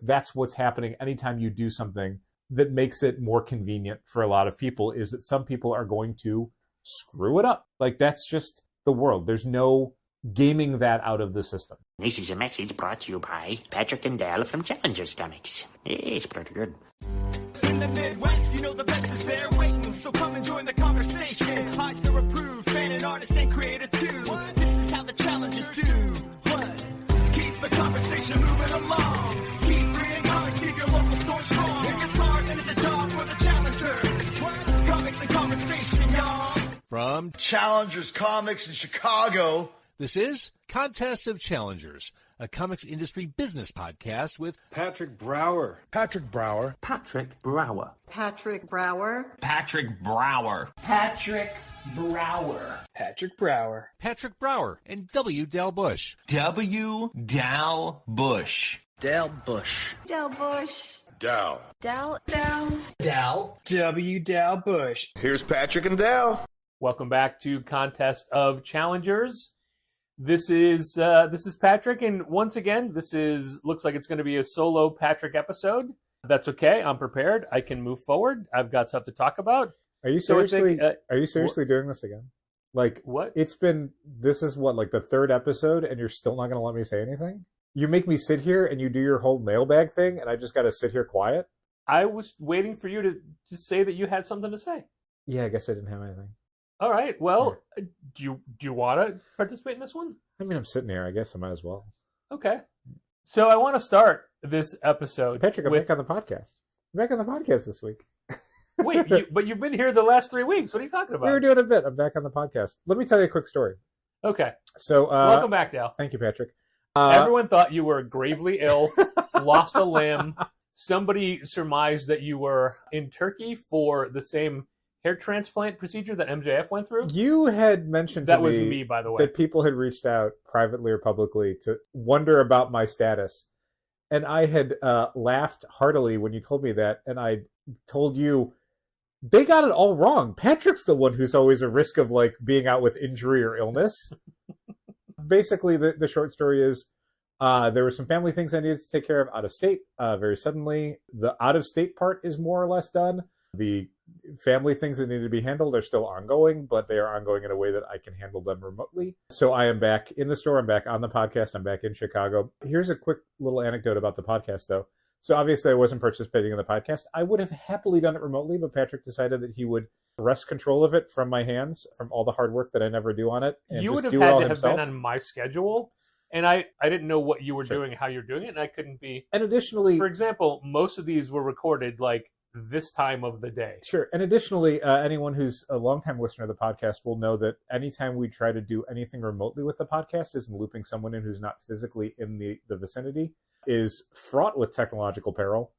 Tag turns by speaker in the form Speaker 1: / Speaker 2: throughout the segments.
Speaker 1: That's what's happening anytime you do something that makes it more convenient for a lot of people, is that some people are going to screw it up. Like, that's just the world. There's no gaming that out of the system.
Speaker 2: This is a message brought to you by Patrick and Dale from Challengers Comics. It's pretty good.
Speaker 3: In the Midwest, you know the best is there waiting, so come and join the conversation. Eisner approved, fan and artist and creator too. This is how the challengers do. What? Keep the conversation moving along. Keep reading comics, keep your local store strong. If it's hard, then it's a job for the challengers. What? Comics and conversation, y'all.
Speaker 4: From
Speaker 5: Challengers Comics in Chicago.
Speaker 4: This is Contest of Challengers, a comics industry business podcast with
Speaker 6: Patrick Brower.
Speaker 5: Patrick Brower.
Speaker 2: Patrick Brower.
Speaker 7: Patrick Brower.
Speaker 8: Patrick Brower.
Speaker 9: Patrick Brower.
Speaker 5: Patrick Brower.
Speaker 4: Patrick Brower and W. Dal Bush.
Speaker 8: W. Dal Bush.
Speaker 5: Dal Bush.
Speaker 7: Del Bush.
Speaker 6: Dal.
Speaker 7: Del. Del.
Speaker 9: Dal.
Speaker 5: W. Dal Bush.
Speaker 6: Here's Patrick and Dal.
Speaker 1: Welcome back to Contest of Challengers. This is Patrick, and once again, looks like it's going to be a solo Patrick episode. That's okay. I'm prepared. I can move forward. I've got stuff to talk about.
Speaker 10: Are you seriously doing this again? Like,
Speaker 1: what?
Speaker 10: This is like the third episode, and you're still not going to let me say anything? You make me sit here and you do your whole mailbag thing, and I just got to sit here quiet?
Speaker 1: I was waiting for you to say that you had something to say.
Speaker 10: Yeah, I guess I didn't have anything.
Speaker 1: All right. Well, do you want to participate in this one?
Speaker 10: I mean, I'm sitting here. I guess I might as well.
Speaker 1: Okay. So I want to start this episode.
Speaker 10: Patrick, I'm back on the podcast. I'm back on the podcast this week.
Speaker 1: Wait, but you've been here the last 3 weeks. What are you talking about?
Speaker 10: We were doing a bit. I'm back on the podcast. Let me tell you a quick story.
Speaker 1: Okay.
Speaker 10: So,
Speaker 1: welcome back, Dal.
Speaker 10: Thank you, Patrick.
Speaker 1: Everyone thought you were gravely ill, lost a limb. Somebody surmised that you were in Turkey for the same hair transplant procedure that MJF went through.
Speaker 10: You had mentioned
Speaker 1: that was me, by the way,
Speaker 10: that people had reached out privately or publicly to wonder about my status, and I had laughed heartily when you told me that, and I told you they got it all wrong. Patrick's the one who's always a risk of being out with injury or illness. Basically, the short story is there were some family things I needed to take care of out of state very suddenly. The out of state part is more or less done. The family things that need to be handled are still ongoing, but they are ongoing in a way that I can handle them remotely. So I am back in the store. I'm back on the podcast. I'm back in Chicago. Here's a quick little anecdote about the podcast, though. So obviously I wasn't participating in the podcast. I would have happily done it remotely, but Patrick decided that he would wrest control of it from my hands, from all the hard work that I never do on it. And
Speaker 1: you would have
Speaker 10: had
Speaker 1: had to
Speaker 10: himself.
Speaker 1: have been on my schedule, and I didn't know what you were doing, how you're doing it, and I couldn't be.
Speaker 10: And additionally,
Speaker 1: for example, most of these were recorded this time of the day.
Speaker 10: Sure. And additionally, anyone who's a longtime listener of the podcast will know that anytime we try to do anything remotely with the podcast, is looping someone in who's not physically in the vicinity, is fraught with technological peril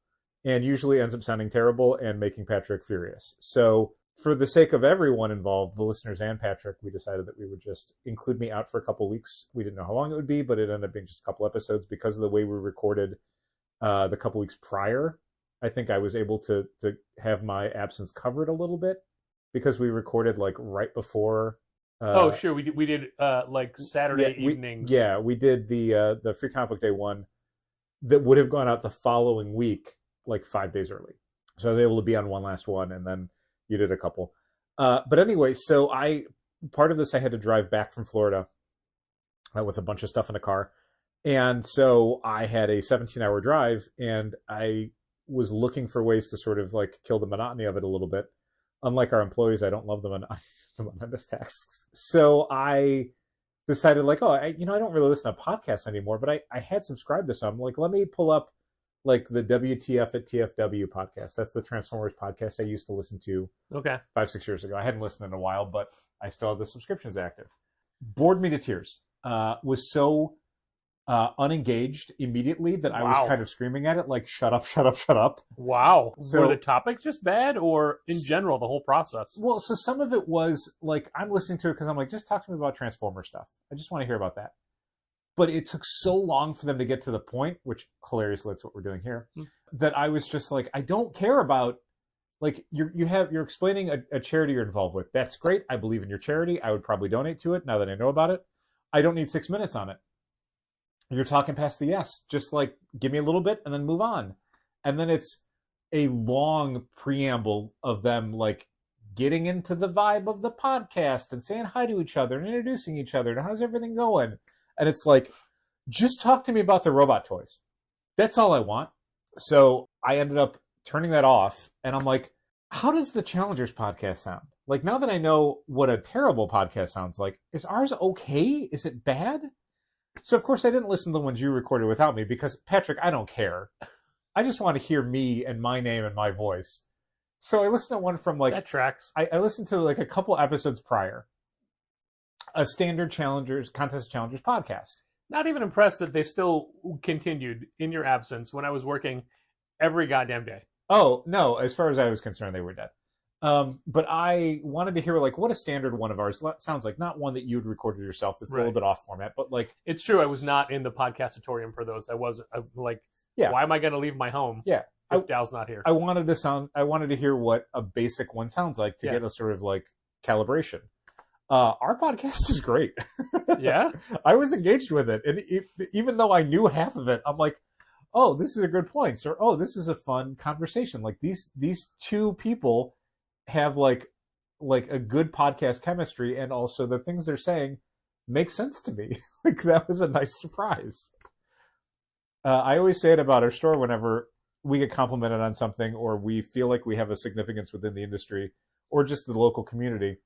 Speaker 10: and usually ends up sounding terrible and making Patrick furious. So for the sake of everyone involved, the listeners and Patrick, we decided that we would just include me out for a couple of weeks. We didn't know how long it would be, but it ended up being just a couple episodes because of the way we recorded the couple weeks prior. I think I was able to have my absence covered a little bit because we recorded right before.
Speaker 1: Oh, sure. We did Saturday evenings.
Speaker 10: Yeah, we did the Free Comic Book Day one that would have gone out the following week, 5 days early. So I was able to be on one last one, and then you did a couple. But anyway, so part of this I had to drive back from Florida with a bunch of stuff in the car. And so I had a 17-hour drive, and I was looking for ways to sort of kill the monotony of it a little bit. Unlike our employees, I don't love the monotonous tasks. So I decided I don't really listen to podcasts anymore, but I had subscribed to some. Let me pull up the WTF at TFW podcast. That's the Transformers podcast I used to listen to 5-6 years ago. I hadn't listened in a while, but I still have the subscriptions active. Bored me to tears. Was so unengaged immediately that I was kind of screaming at it shut up, shut up, shut up.
Speaker 1: Wow. So, were the topics just bad, or in general the whole process?
Speaker 10: Well, so some of it was I'm listening to it because I'm just talk to me about Transformer stuff. I just want to hear about that. But it took so long for them to get to the point, which hilariously that's what we're doing here, that I was just I don't care about you're explaining a charity you're involved with. That's great. I believe in your charity. I would probably donate to it now that I know about it. I don't need 6 minutes on it. you're talking past the yes. Just like give me a little bit and then move on. And then it's a long preamble of them like getting into the vibe of the podcast and saying hi to each other and introducing each other and how's everything going. And it's like, just talk to me about the robot toys. That's all I want. So I ended up turning that off, and I'm like, how does the Challengers podcast sound? Like, now that I know what a terrible podcast sounds like, is ours okay? Is it bad? So, of course, I didn't listen to the ones you recorded without me because, Patrick, I don't care. I just want to hear me and my name and my voice. So I listened to one from, like...
Speaker 1: That tracks.
Speaker 10: I listened to, like, a couple episodes prior. A standard Contest Challengers podcast.
Speaker 1: Not even impressed that they still continued in your absence when I was working every goddamn day.
Speaker 10: Oh, no. As far as I was concerned, they were dead. But I wanted to hear, like, what a standard one of ours sounds like. Not one that you'd recorded yourself that's a little bit off format, but, like...
Speaker 1: It's true. I was not in the podcastatorium for those. Why am I going to leave my home if Dal's not here?
Speaker 10: I wanted to hear what a basic one sounds like to get a sort of, like, calibration. Our podcast is great.
Speaker 1: Yeah?
Speaker 10: I was engaged with it. And even though I knew half of it, I'm like, oh, this is a good point. Or, oh, this is a fun conversation. Like, these two people have, like a good podcast chemistry, and also the things they're saying make sense to me. Like, that was a nice surprise. I always say it about our store whenever we get complimented on something or we feel like we have a significance within the industry or just the local community.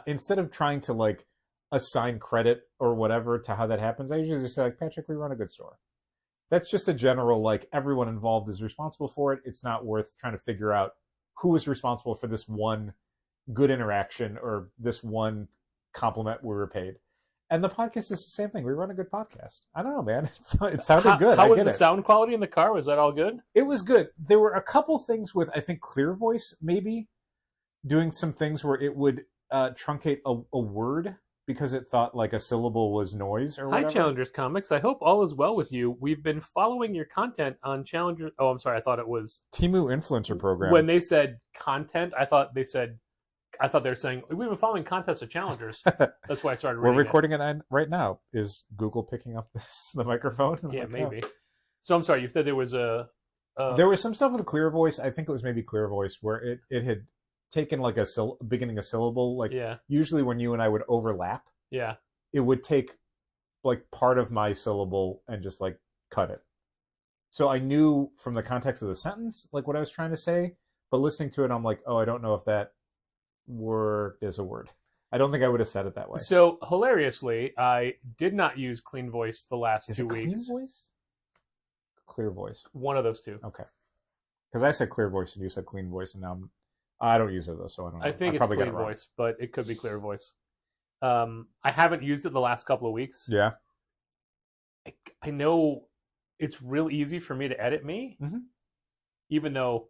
Speaker 10: Instead of trying to like assign credit or whatever to how that happens, I usually just say like, Patrick, we run a good store. That's just a general, like, everyone involved is responsible for it. It's not worth trying to figure out who is responsible for this one good interaction or this one compliment we were paid. And the podcast is the same thing. We run a good podcast. I don't know, man. It sounded good.
Speaker 1: How was the sound quality in the car? Was that all good?
Speaker 10: It was good. There were a couple things with, I think, Clear Voice maybe doing some things where it would truncate a word because it thought like a syllable was noise or whatever.
Speaker 1: Hi, Challengers Comics. I hope all is well with you. We've been following your content on Challengers... Oh, I'm sorry. I thought it was...
Speaker 10: Temu Influencer Program.
Speaker 1: When they said content, I thought they were saying, we've been following Contest of Challengers. That's why I started reading
Speaker 10: We're recording it right now. Is Google picking up the microphone?
Speaker 1: Yeah, maybe. So I'm sorry, you said there was
Speaker 10: there was some stuff with Clear Voice. I think it was maybe Clear Voice where it had taken like beginning a syllable. Like usually when you and I would overlap, it would take like part of my syllable and just like cut it. So I knew from the context of the sentence like what I was trying to say, but listening to it, I'm like, oh, I don't know if that word is a word. I don't think I would have said it that way.
Speaker 1: So hilariously, I did not use Clean Voice the last 2 weeks.
Speaker 10: Clean Voice? Clear Voice.
Speaker 1: One of those two.
Speaker 10: Okay. Because I said Clear Voice and you said Clean Voice, and now I don't use it though, so I don't know.
Speaker 1: I think it's Clean Voice, but it could be Clear Voice. I haven't used it the last couple of weeks.
Speaker 10: Yeah.
Speaker 1: I know it's real easy for me to edit me, even though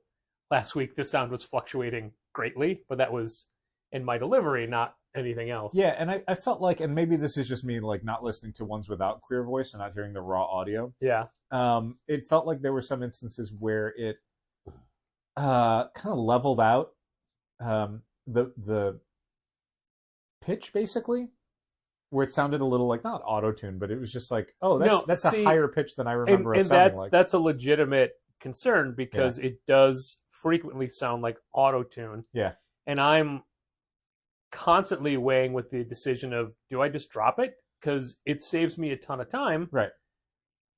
Speaker 1: last week the sound was fluctuating greatly, but that was in my delivery, not anything else.
Speaker 10: Yeah, and I felt like, and maybe this is just me like not listening to ones without Clear Voice and not hearing the raw audio.
Speaker 1: Yeah.
Speaker 10: It felt like there were some instances where it kind of leveled out the pitch basically, where it sounded a little like not auto-tuned, but it was just like, oh, that's a higher pitch than I remember it sounding like.
Speaker 1: That's a legitimate concern because it does frequently sound like auto-tune.
Speaker 10: Yeah.
Speaker 1: And I'm constantly weighing with the decision of, do I just drop it? Because it saves me a ton of time.
Speaker 10: Right.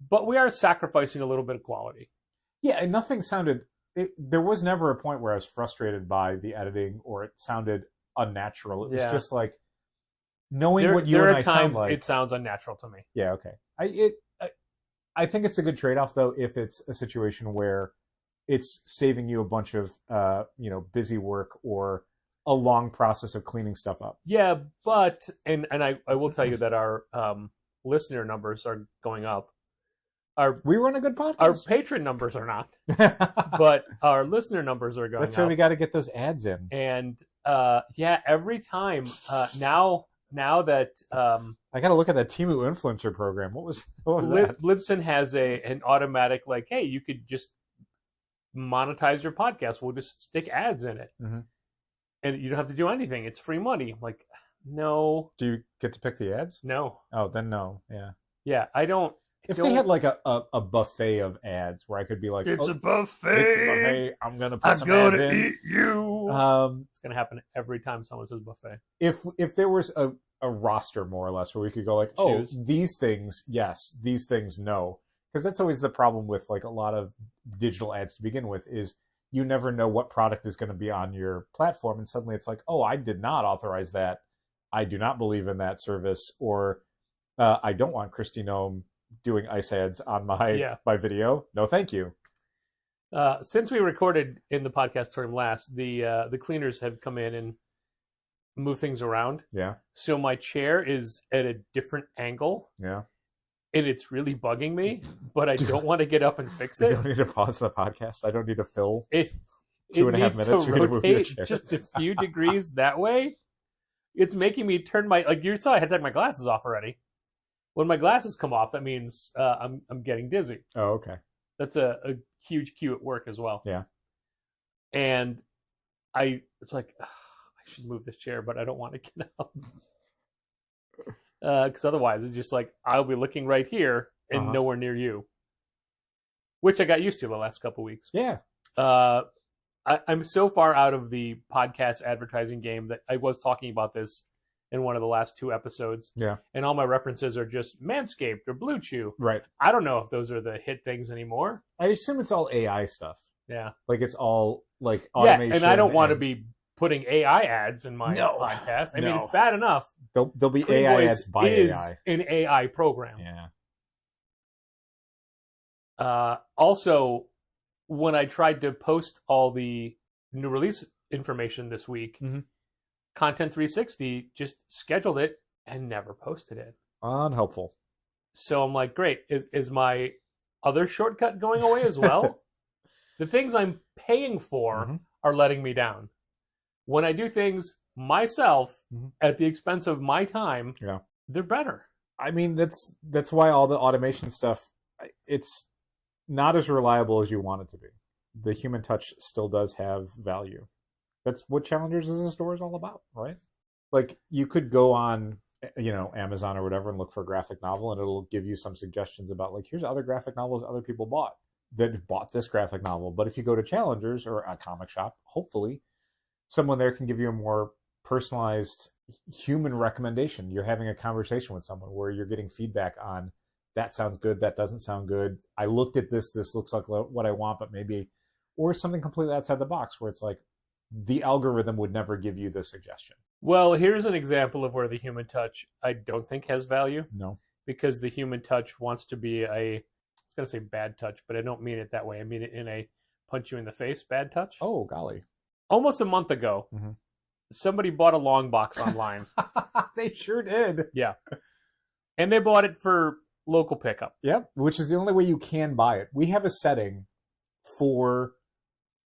Speaker 1: But we are sacrificing a little bit of quality.
Speaker 10: Yeah, and nothing sounded... there was never a point where I was frustrated by the editing or it sounded unnatural. It was just like knowing what you and I sound like.
Speaker 1: There are times it sounds unnatural to me.
Speaker 10: Yeah, okay. I think it's a good trade-off, though, if it's a situation where it's saving you a bunch of, busy work or a long process of cleaning stuff up.
Speaker 1: Yeah, but, and I will tell you that our listener numbers are going up.
Speaker 10: We run a good podcast.
Speaker 1: Our patron numbers are not, but our listener numbers are going up.
Speaker 10: That's why we got to get those ads in.
Speaker 1: And, every time, now that
Speaker 10: I got to look at that Temu Influencer Program. What was that?
Speaker 1: Libsyn has an automatic like, hey, you could just monetize your podcast. We'll just stick ads in it, and you don't have to do anything. It's free money. I'm like, no.
Speaker 10: Do you get to pick the ads?
Speaker 1: No.
Speaker 10: Oh, then no. Yeah.
Speaker 1: Yeah, I don't.
Speaker 10: If they had like a buffet of ads where I could be like,
Speaker 1: It's
Speaker 10: oh,
Speaker 1: a buffet.
Speaker 10: it's a buffet. I'm gonna put
Speaker 1: I'm
Speaker 10: some
Speaker 1: going
Speaker 10: ads
Speaker 1: to
Speaker 10: in.
Speaker 1: eat you. It's going to happen every time someone says buffet.
Speaker 10: If there was a roster more or less where we could go like, oh,
Speaker 1: Choose.
Speaker 10: these things, yes, these things, no, because that's always the problem with like a lot of digital ads to begin with is you never know what product is going to be on your platform, and suddenly it's like, oh, I did not authorize that. I do not believe in that service, or I don't want Christy Nome doing ice ads on my video. No, thank you.
Speaker 1: Since we recorded in the podcast term last, the cleaners have come in and moved things around.
Speaker 10: Yeah.
Speaker 1: So my chair is at a different angle.
Speaker 10: Yeah.
Speaker 1: And it's really bugging me, but I don't want to get up and fix
Speaker 10: You
Speaker 1: it.
Speaker 10: don't need to pause the podcast. I don't need to fill
Speaker 1: It
Speaker 10: 2.5
Speaker 1: needs
Speaker 10: minutes.
Speaker 1: to
Speaker 10: You're gonna move your
Speaker 1: rotate
Speaker 10: chair.
Speaker 1: just a few degrees that way. It's making me turn my you saw I had to take my glasses off already. When my glasses come off, that means I'm getting dizzy.
Speaker 10: Oh, okay.
Speaker 1: That's a huge cue at work as well.
Speaker 10: Yeah.
Speaker 1: And it's like I should move this chair, but I don't want to get up because otherwise it's just like I'll be looking right here and nowhere near you, which I got used to the last couple weeks.
Speaker 10: Yeah.
Speaker 1: I'm so far out of the podcast advertising game that I was talking about this in one of the last 2 episodes.
Speaker 10: Yeah.
Speaker 1: And all my references are just Manscaped or Blue Chew.
Speaker 10: Right.
Speaker 1: I don't know if those are the hit things anymore.
Speaker 10: I assume it's all AI stuff.
Speaker 1: Yeah.
Speaker 10: Like it's all like automation.
Speaker 1: Yeah, and I don't want to be putting AI ads in my podcast. I mean, it's bad enough.
Speaker 10: There'll be
Speaker 1: Clean
Speaker 10: AI
Speaker 1: Voice
Speaker 10: ads by
Speaker 1: is
Speaker 10: AI.
Speaker 1: an AI program.
Speaker 10: Yeah.
Speaker 1: Also, when I tried to post all the new release information this week, Content 360 just scheduled it and never posted it.
Speaker 10: Unhelpful.
Speaker 1: So I'm like, great. Is my other shortcut going away as well? The things I'm paying for are letting me down. When I do things myself at the expense of my time, they're better.
Speaker 10: I mean, that's why all the automation stuff, it's not as reliable as you want it to be. The human touch still does have value. That's what Challengers as a store is all about, right? Like you could go on, Amazon or whatever and look for a graphic novel and it'll give you some suggestions about like, here's other graphic novels other people bought this graphic novel. But if you go to Challengers or a comic shop, hopefully someone there can give you a more personalized human recommendation. You're having a conversation with someone where you're getting feedback on that sounds good, that doesn't sound good. I looked at this looks like what I want, but maybe, or something completely outside the box where it's like the algorithm would never give you the suggestion.
Speaker 1: Well, here's an example of where the human touch I don't think has value.
Speaker 10: No.
Speaker 1: Because the human touch wants to be I was going to say bad touch, but I don't mean it that way. I mean it in a punch you in the face bad touch.
Speaker 10: Oh, golly.
Speaker 1: Almost a month ago, somebody bought a long box online.
Speaker 10: They sure did.
Speaker 1: Yeah. And they bought it for local pickup.
Speaker 10: Yep, which is the only way you can buy it. We have a setting for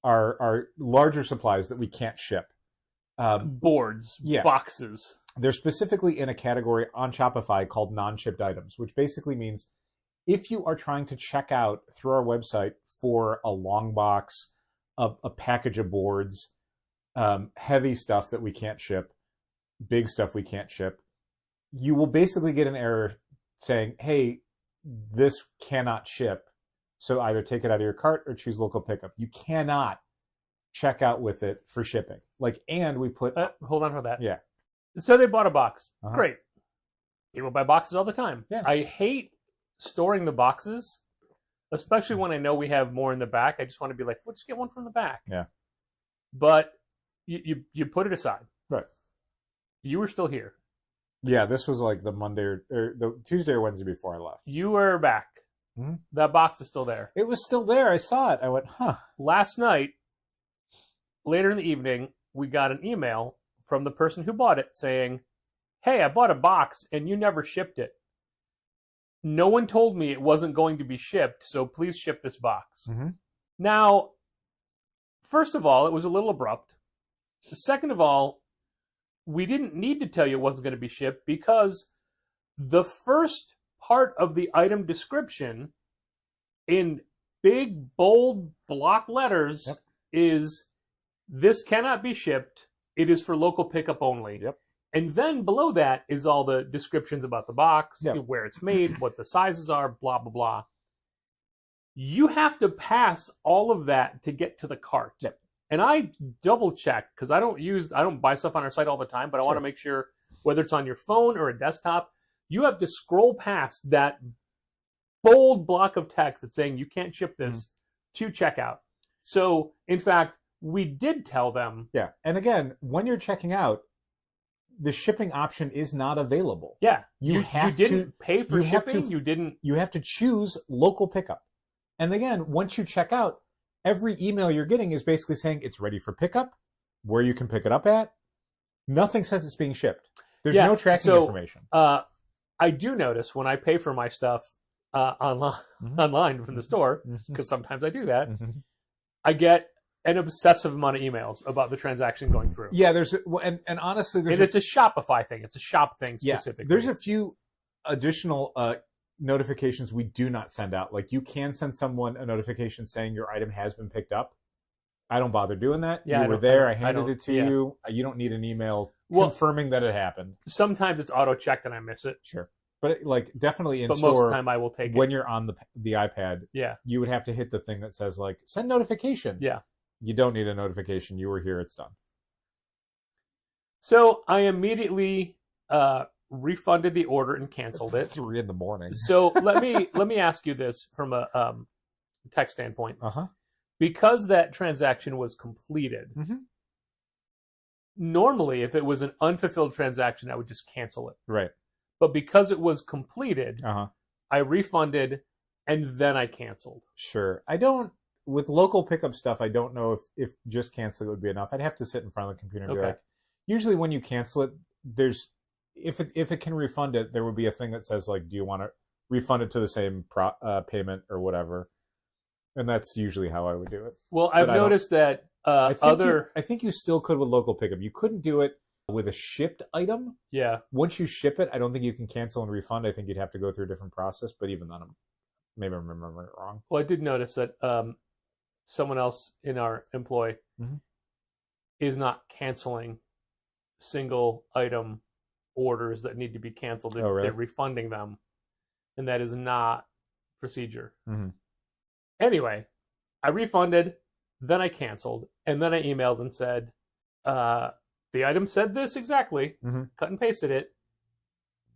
Speaker 10: our larger supplies that we can't ship.
Speaker 1: Boards, boxes.
Speaker 10: They're specifically in a category on Shopify called non-shipped items, which basically means if you are trying to check out through our website for a long box, a package of boards, heavy stuff that we can't ship, big stuff we can't ship, you will basically get an error saying, hey, this cannot ship. So either take it out of your cart or choose local pickup. You cannot check out with it for shipping. And we put...
Speaker 1: hold on for that.
Speaker 10: Yeah.
Speaker 1: So they bought a box. Great. People buy boxes all the time.
Speaker 10: Yeah.
Speaker 1: I hate storing the boxes, especially when I know we have more in the back. I just want to be like, let's get one from the back.
Speaker 10: Yeah.
Speaker 1: But you put it aside.
Speaker 10: Right.
Speaker 1: You were still here.
Speaker 10: Yeah, this was like the Monday or the Tuesday or Wednesday before I left.
Speaker 1: You were back. That box is still there.
Speaker 10: It was still there. I saw it. I went, huh.
Speaker 1: Last night, later in the evening, we got an email from the person who bought it saying, hey, I bought a box and you never shipped it. No one told me it wasn't going to be shipped, so please ship this box. Now, first of all, it was a little abrupt. Second of all, we didn't need to tell you it wasn't going to be shipped because the first part of the item description in big, bold block letters is, this cannot be shipped. It is for local pickup only.
Speaker 10: Yep.
Speaker 1: And then below that is all the descriptions about the box,
Speaker 10: Yeah.
Speaker 1: where it's made, what the sizes are, blah, blah, blah. You have to pass all of that to get to the cart.
Speaker 10: Yep.
Speaker 1: And I double check because I don't buy stuff on our site all the time, but I want to make sure whether it's on your phone or a desktop, you have to scroll past that bold block of text that's saying you can't ship this to checkout. So, in fact, we did tell them.
Speaker 10: Yeah. And again, when you're checking out, the shipping option is not available.
Speaker 1: Yeah.
Speaker 10: You
Speaker 1: didn't pay for
Speaker 10: you have
Speaker 1: shipping.
Speaker 10: to- You have to choose local pickup. And again, once you check out, every email you're getting is basically saying it's ready for pickup, where you can pick it up at. Nothing says it's being shipped. There's no tracking information.
Speaker 1: I do notice when I pay for my stuff online from the store, because sometimes I do that, I get an obsessive amount of emails about the transaction going through.
Speaker 10: Yeah, and honestly,
Speaker 1: it's a Shopify thing. It's a shop thing specifically.
Speaker 10: There's a few additional notifications we do not send out. Like, you can send someone a notification saying your item has been picked up. I don't bother doing that.
Speaker 1: Yeah,
Speaker 10: you were there. I handed it to you. You don't need an email confirming that it happened.
Speaker 1: Sometimes it's auto-checked and I miss it.
Speaker 10: Sure. But definitely in
Speaker 1: but
Speaker 10: store,
Speaker 1: most of the time I will take it.
Speaker 10: When you're on the iPad,
Speaker 1: yeah,
Speaker 10: you would have to hit the thing that says, like, send notification.
Speaker 1: Yeah.
Speaker 10: You don't need a notification. You were here. It's done.
Speaker 1: So I immediately refunded the order and canceled it.
Speaker 10: 3 a.m.
Speaker 1: So let me ask you this from a tech standpoint. Because that transaction was completed, normally if it was an unfulfilled transaction, I would just cancel it.
Speaker 10: Right.
Speaker 1: But because it was completed, I refunded and then I canceled.
Speaker 10: Sure. With local pickup stuff, I don't know if just canceling would be enough. I'd have to sit in front of the computer and be like, usually when you cancel it, if it can refund it, there would be a thing that says, like, do you want to refund it to the same payment or whatever? And that's usually how I would do it.
Speaker 1: Well, I've noticed that
Speaker 10: I think you still could with local pickup. You couldn't do it with a shipped item.
Speaker 1: Yeah.
Speaker 10: Once you ship it, I don't think you can cancel and refund. I think you'd have to go through a different process. But even then, maybe I'm remembering it wrong.
Speaker 1: Well, I did notice that someone else in our employ is not canceling single item orders that need to be canceled.
Speaker 10: Really?
Speaker 1: They're refunding them, and that is not procedure.
Speaker 10: Mm-hmm.
Speaker 1: Anyway, I refunded, then I canceled, and then I emailed and said, the item said this exactly, cut and pasted it,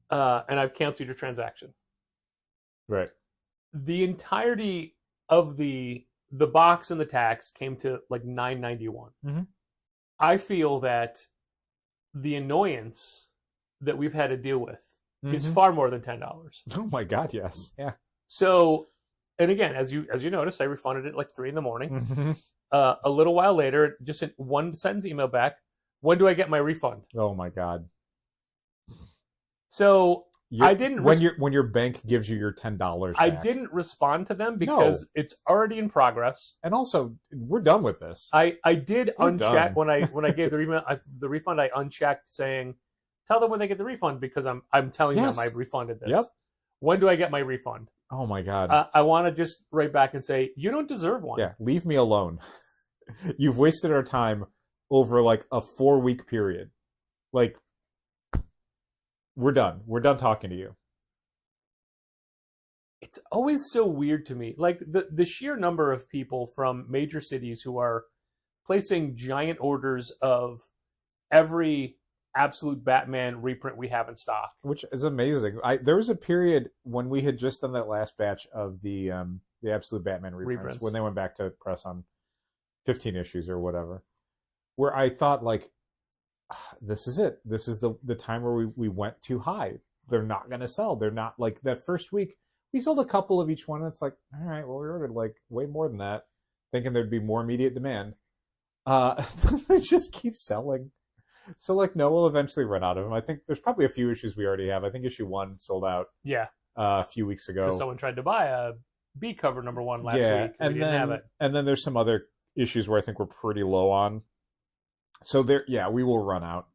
Speaker 1: and I've canceled your transaction.
Speaker 10: Right.
Speaker 1: The entirety of the box and the tax came to like $9.91. I feel that the annoyance that we've had to deal with is far more than $10.
Speaker 10: Oh my God, yes. Yeah.
Speaker 1: So, and again, as you noticed, I refunded it like 3 a.m. A little while later, just sent one sentence email back. When do I get my refund?
Speaker 10: Oh my God.
Speaker 1: So I didn't
Speaker 10: when your bank gives you your $10 back.
Speaker 1: I didn't respond to them because it's already in progress.
Speaker 10: And also, we're done with this.
Speaker 1: I did uncheck when I gave the refund. I unchecked saying, "Tell them when they get the refund," because I'm telling them I refunded this.
Speaker 10: Yep.
Speaker 1: When do I get my refund?
Speaker 10: Oh my God.
Speaker 1: I want to just write back and say, you don't deserve one.
Speaker 10: Yeah, leave me alone. You've wasted our time over like a 4-week period. Like, we're done. We're done talking to you.
Speaker 1: It's always so weird to me. Like the sheer number of people from major cities who are placing giant orders of every Absolute Batman reprint we have in stock.
Speaker 10: Which is amazing. There was a period when we had just done that last batch of the Absolute Batman reprints when they went back to press on 15 issues or whatever, where I thought, like, this is it. This is the time where we went too high. They're not going to sell. They're not, like, that first week, we sold a couple of each one, and it's like, all right, well, we ordered, like, way more than that, thinking there'd be more immediate demand. They just keep selling. So, like, no, we'll eventually run out of them. I think there's probably a few issues we already have. I think issue 1 sold out a few weeks ago.
Speaker 1: Someone tried to buy a B cover number 1 last week.
Speaker 10: And
Speaker 1: we didn't have it.
Speaker 10: And then there's some other issues where I think we're pretty low on. So, we will run out.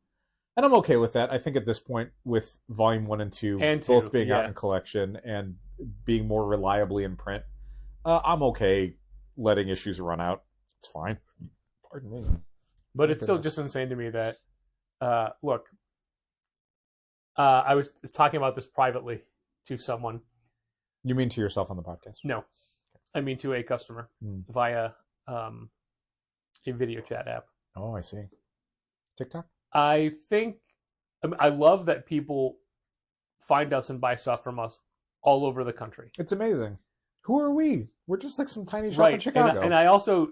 Speaker 10: And I'm okay with that. I think at this point, with volume 1 and 2 both being out in collection and being more reliably in print, I'm okay letting issues run out. It's fine. Pardon me.
Speaker 1: But it's still just insane to me that, look, I was talking about this privately to someone.
Speaker 10: You mean to yourself on the podcast?
Speaker 1: No, I mean to a customer via a video chat app.
Speaker 10: Oh, I see. TikTok?
Speaker 1: I love that people find us and buy stuff from us all over the country.
Speaker 10: It's amazing. Who are we? We're just like some tiny shop in Chicago.
Speaker 1: And I also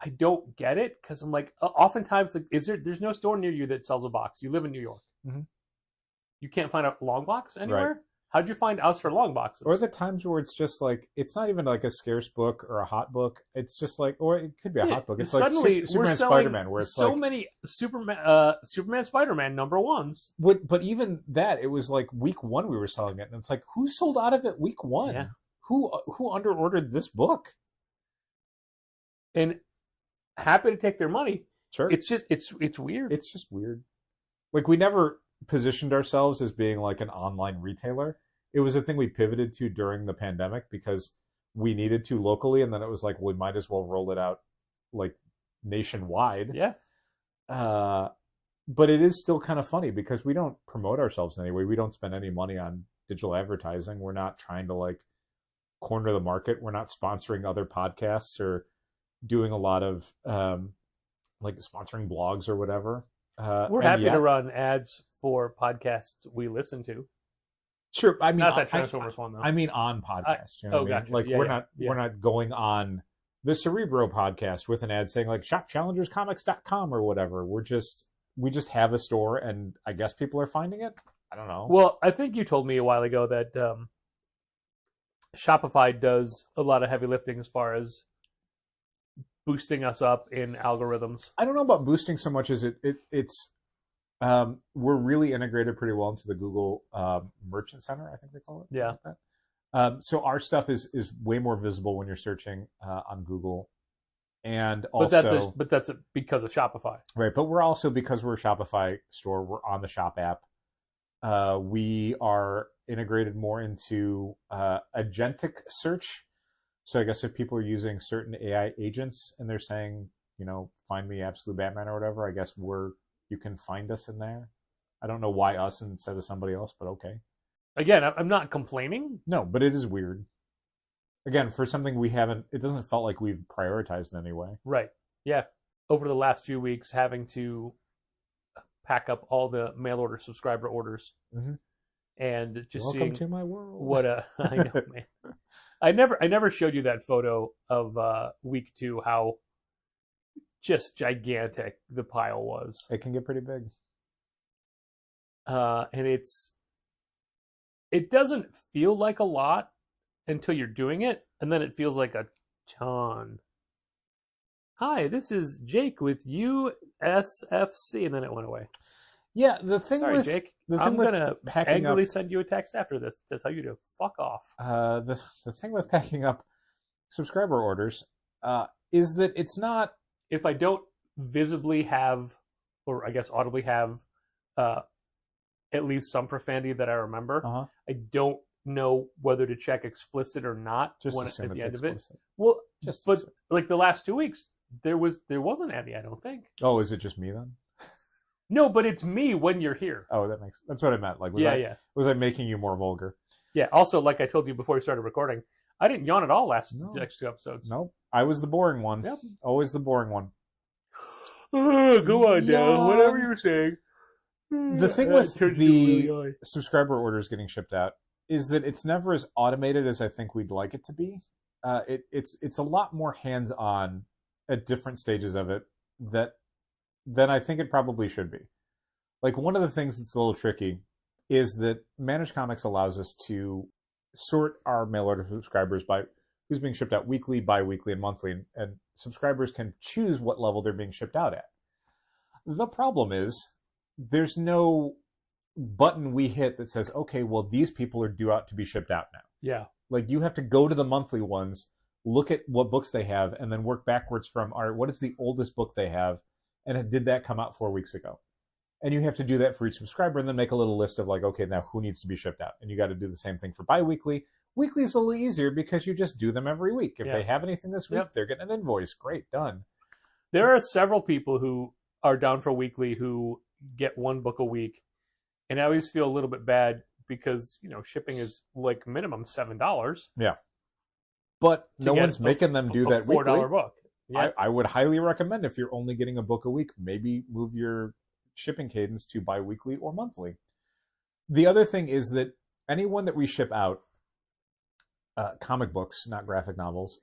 Speaker 1: I don't get it because I'm like, oftentimes, there's no store near you that sells a box. You live in New York.
Speaker 10: Mm-hmm.
Speaker 1: You can't find a long box anywhere?
Speaker 10: Right.
Speaker 1: How'd you find us for long boxes?
Speaker 10: Or the times where it's just like, it's not even like a scarce book or a hot book. It's just like, or it could be a hot book. It's
Speaker 1: suddenly
Speaker 10: like Superman,
Speaker 1: we're selling
Speaker 10: Spider-Man, where it's
Speaker 1: so
Speaker 10: like
Speaker 1: many Superman, Spider-Man #1s.
Speaker 10: But even that, it was like week 1 we were selling it, and it's like, who sold out of it week 1?
Speaker 1: Yeah.
Speaker 10: Who under-ordered this book?
Speaker 1: And happy to take their money.
Speaker 10: Sure.
Speaker 1: It's just it's weird.
Speaker 10: It's just weird. Like, we never positioned ourselves as being like an online retailer. It was a thing we pivoted to during the pandemic because we needed to locally, and then it was like, we might as well roll it out like nationwide.
Speaker 1: Yeah.
Speaker 10: But it is still kind of funny because we don't promote ourselves in any way. We don't spend any money on digital advertising. We're not trying to like corner the market. We're not sponsoring other podcasts or doing a lot of like sponsoring blogs or whatever.
Speaker 1: We're happy to run ads for podcasts we listen to.
Speaker 10: Sure, I mean
Speaker 1: not that Transformers one though.
Speaker 10: I mean on podcasts. You know what I mean?
Speaker 1: Gotcha.
Speaker 10: Like
Speaker 1: Yeah,
Speaker 10: we're not going on the Cerebro podcast with an ad saying like shopchallengerscomics.com or whatever. We just have a store, and I guess people are finding it. I don't know.
Speaker 1: Well, I think you told me a while ago that Shopify does a lot of heavy lifting as far as boosting us up in algorithms.
Speaker 10: I don't know about boosting so much as it's we're really integrated pretty well into the Google Merchant Center, I think they call it.
Speaker 1: Yeah.
Speaker 10: Like that. So our stuff is way more visible when you're searching on Google, and also
Speaker 1: but that's because of Shopify,
Speaker 10: right? But we're also, because we're a Shopify store, we're on the Shop app. We are integrated more into agentic search. So I guess if people are using certain AI agents and they're saying, find me Absolute Batman or whatever, I guess you can find us in there. I don't know why us instead of somebody else, but okay.
Speaker 1: Again, I'm not complaining.
Speaker 10: No, but it is weird. Again, for something it doesn't felt like we've prioritized in any way.
Speaker 1: Right. Yeah. Over the last few weeks, having to pack up all the mail order subscriber orders.
Speaker 10: Mm-hmm.
Speaker 1: And just
Speaker 10: Welcome
Speaker 1: seeing
Speaker 10: to my world.
Speaker 1: What I know, man. I never showed you that photo of week 2, how just gigantic the pile was.
Speaker 10: It can get pretty big.
Speaker 1: And it doesn't feel like a lot until you're doing it, and then it feels like a ton. Hi, this is Jake with USFC, and then it went away.
Speaker 10: Yeah, the thing
Speaker 1: Sorry,
Speaker 10: with
Speaker 1: Jake.
Speaker 10: I'm
Speaker 1: gonna angrily send you a text after this to tell you to fuck off.
Speaker 10: The thing with packing up subscriber orders is that it's not.
Speaker 1: If I don't visibly have, or I guess audibly have, at least some profanity that I remember, I don't know whether to check explicit or not.
Speaker 10: Just
Speaker 1: at the end
Speaker 10: explicit.
Speaker 1: of it. Well, but like the last 2 weeks, there wasn't any. I don't think.
Speaker 10: Oh, is it just me then?
Speaker 1: No, but it's me when you're here.
Speaker 10: Oh, that's what I meant. Like, was I making you more vulgar?
Speaker 1: Yeah. Also, like I told you before we started recording, I didn't yawn at all last 2 episodes.
Speaker 10: Nope. I was the boring one.
Speaker 1: Yep.
Speaker 10: Always the boring one.
Speaker 1: Go on, Dan. Whatever you're saying.
Speaker 10: The thing with the subscriber orders getting shipped out is that it's never as automated as I think we'd like it to be. It's a lot more hands-on at different stages of it than I think it probably should be. Like, one of the things that's a little tricky is that Managed Comics allows us to sort our mail order subscribers by who's being shipped out weekly, bi-weekly, and monthly, and subscribers can choose what level they're being shipped out at. The problem is there's no button we hit that says, okay, well, these people are due out to be shipped out now.
Speaker 1: Yeah.
Speaker 10: Like, you have to go to the monthly ones, look at what books they have, and then work backwards from, all right, what is the oldest book they have, and did that come out 4 weeks ago? And you have to do that for each subscriber, and then make a little list of like, okay, now who needs to be shipped out? And you got to do the same thing for bi-weekly. Weekly is a little easier because you just do them every week. If they have anything this week, they're getting an invoice. Great, done.
Speaker 1: There are several people who are down for weekly who get one book a week, And I always feel a little bit bad because, shipping is like minimum $7.
Speaker 10: Yeah. But no
Speaker 1: get
Speaker 10: one's making them do that
Speaker 1: $4
Speaker 10: weekly.
Speaker 1: book. Yeah.
Speaker 10: I would highly recommend, if you're only getting a book a week, maybe move your shipping cadence to bi-weekly or monthly. The other thing is that anyone that we ship out, comic books, not graphic novels,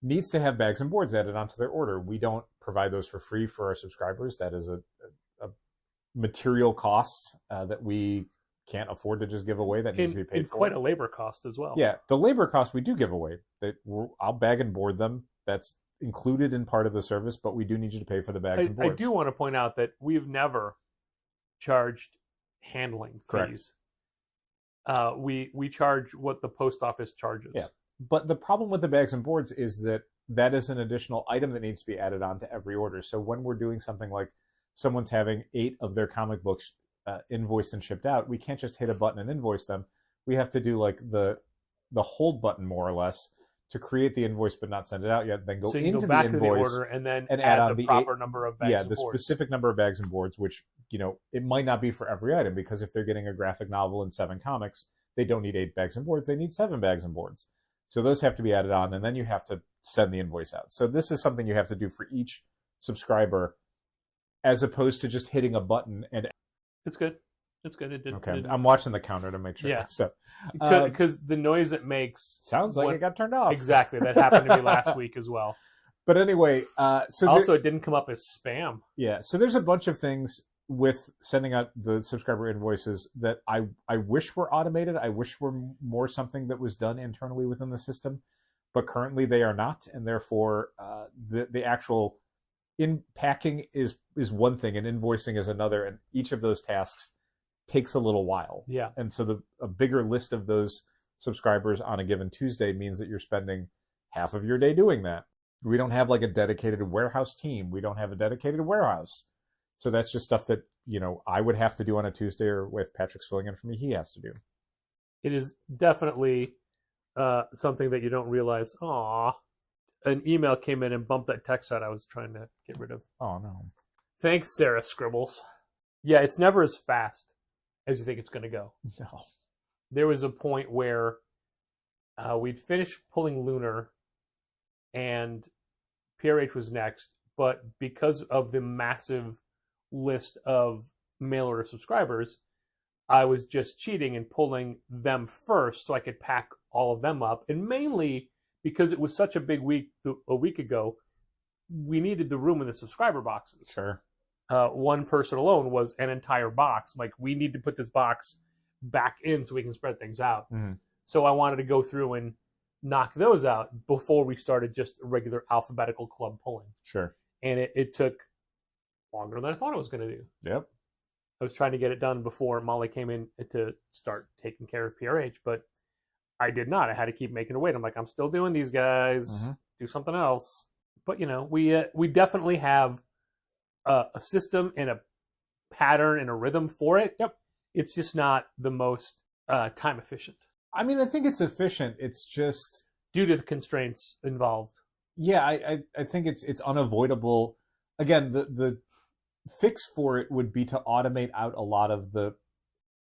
Speaker 10: needs to have bags and boards added onto their order. We don't provide those for free for our subscribers. That is a material cost that we can't afford to just give away. That needs to be paid for.
Speaker 1: Quite a labor cost as well.
Speaker 10: Yeah, the labor cost we do give away. I'll bag and board them. That's included in part of the service, but we do need you to pay for the bags and boards.
Speaker 1: I do want to point out that we've never charged handling fees.
Speaker 10: Correct.
Speaker 1: We charge what the post office charges.
Speaker 10: Yeah, but the problem with the bags and boards is that is an additional item that needs to be added on to every order. So when we're doing something like someone's having 8 of their comic books invoiced and shipped out, we can't just hit a button and invoice them. We have to do like the hold button, more or less, to create the invoice but not send it out yet. Then go into
Speaker 1: back
Speaker 10: the
Speaker 1: to
Speaker 10: invoice
Speaker 1: the order and then
Speaker 10: and
Speaker 1: add
Speaker 10: on
Speaker 1: the proper number of bags.
Speaker 10: Yeah,
Speaker 1: and
Speaker 10: the
Speaker 1: boards.
Speaker 10: specific number of bags and boards, which it might not be for every item, because if they're getting a graphic novel and 7 comics, they don't need 8 bags and boards. They need 7 bags and boards. So those have to be added on, and then you have to send the invoice out. So this is something you have to do for each subscriber, as opposed to just hitting a button and.
Speaker 1: It's good. It's good. It did.
Speaker 10: Okay, I'm watching the counter to make sure.
Speaker 1: Yeah.
Speaker 10: So
Speaker 1: because the noise it makes
Speaker 10: sounds like it got turned off.
Speaker 1: Exactly. That happened to me last week as well.
Speaker 10: But anyway,
Speaker 1: it didn't come up as spam.
Speaker 10: Yeah. So there's a bunch of things with sending out the subscriber invoices that I wish were automated. I wish were more something that was done internally within the system, but currently they are not, and therefore the actual packing is one thing and invoicing is another, and each of those tasks takes a little while.
Speaker 1: Yeah.
Speaker 10: And so a bigger list of those subscribers on a given Tuesday means that you're spending half of your day doing that. We don't have like a dedicated warehouse team. We don't have a dedicated warehouse. So that's just stuff that, I would have to do on a Tuesday, or if Patrick's filling in for me, he has to do.
Speaker 1: It is definitely something that you don't realize. Aw, an email came in and bumped that text out I was trying to get rid of.
Speaker 10: Oh, no.
Speaker 1: Thanks, Sarah Scribbles. Yeah, it's never as fast as you think it's going to go.
Speaker 10: No.
Speaker 1: There was a point where we'd finished pulling Lunar and PRH was next, but because of the massive list of mail order subscribers, I was just cheating and pulling them first so I could pack all of them up. And mainly because it was such a big week a week ago, we needed the room in the subscriber boxes.
Speaker 10: Sure.
Speaker 1: One person alone was an entire box. Like, we need to put this box back in so we can spread things out.
Speaker 10: Mm-hmm.
Speaker 1: So I wanted to go through and knock those out before we started just regular alphabetical club pulling.
Speaker 10: Sure.
Speaker 1: And it took longer than I thought it was going to do.
Speaker 10: Yep.
Speaker 1: I was trying to get it done before Molly came in to start taking care of PRH, but I did not. I had to keep making her wait. I'm like, I'm still doing these guys.
Speaker 10: Mm-hmm. Do
Speaker 1: something else. But, we definitely have a system and a pattern and a rhythm for it.
Speaker 10: Yep.
Speaker 1: It's just not the most time efficient.
Speaker 10: I mean, I think it's efficient. It's just
Speaker 1: due to the constraints involved.
Speaker 10: Yeah, I think it's unavoidable. Again, the fix for it would be to automate out a lot of the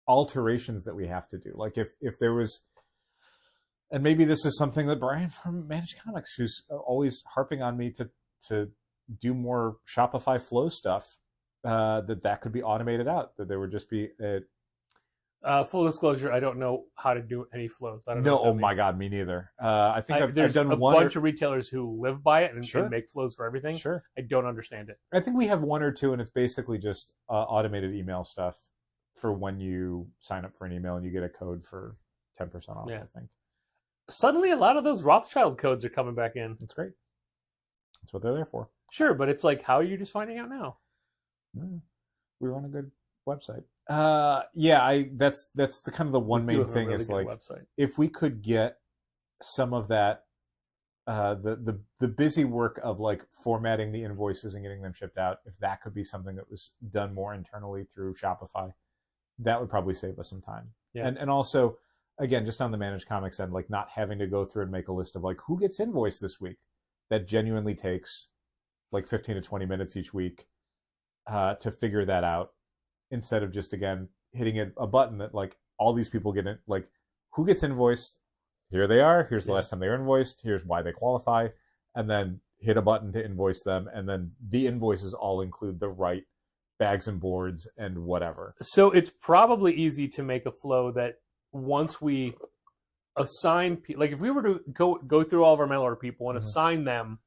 Speaker 10: alterations that we have to do. Like if there was, and maybe this is something that Brian from Managed Comics, who's always harping on me to do more Shopify Flow stuff, that could be automated out. That there would just be
Speaker 1: full disclosure, I don't know how to do any flows. I don't
Speaker 10: know.
Speaker 1: No,
Speaker 10: oh my God, me neither. I think I've done
Speaker 1: a
Speaker 10: one
Speaker 1: bunch of retailers who live by it and
Speaker 10: Sure.
Speaker 1: can make flows for everything.
Speaker 10: Sure.
Speaker 1: I don't understand it.
Speaker 10: I think we have one or two, and it's basically just automated email stuff for when you sign up for an email and you get a code for 10% off,
Speaker 1: Yeah.
Speaker 10: I think.
Speaker 1: Suddenly, a lot of those Rothschild codes are coming back in.
Speaker 10: That's great. That's what they're there for.
Speaker 1: Sure, but it's like, how are you just finding out now?
Speaker 10: We run a good website. That's the kind of the one main thing is like,
Speaker 1: website.
Speaker 10: If we could get some of that, the busy work of like formatting the invoices and getting them shipped out, if that could be something that was done more internally through Shopify, that would probably save us some time.
Speaker 1: Yeah.
Speaker 10: And also, again, just on the Managed Comics end, like not having to go through and make a list of like who gets invoiced this week. That genuinely takes like 15 to 20 minutes each week to figure that out, instead of just, again, hitting a button that like all these people get in, like who gets invoiced? Here they are. Here's the last time they were invoiced. Here's why they qualify. And then hit a button to invoice them. And then the invoices all include the right bags and boards and whatever.
Speaker 1: So it's probably easy to make a flow that once we assign, like if we were to go through all of our mail order people and assign them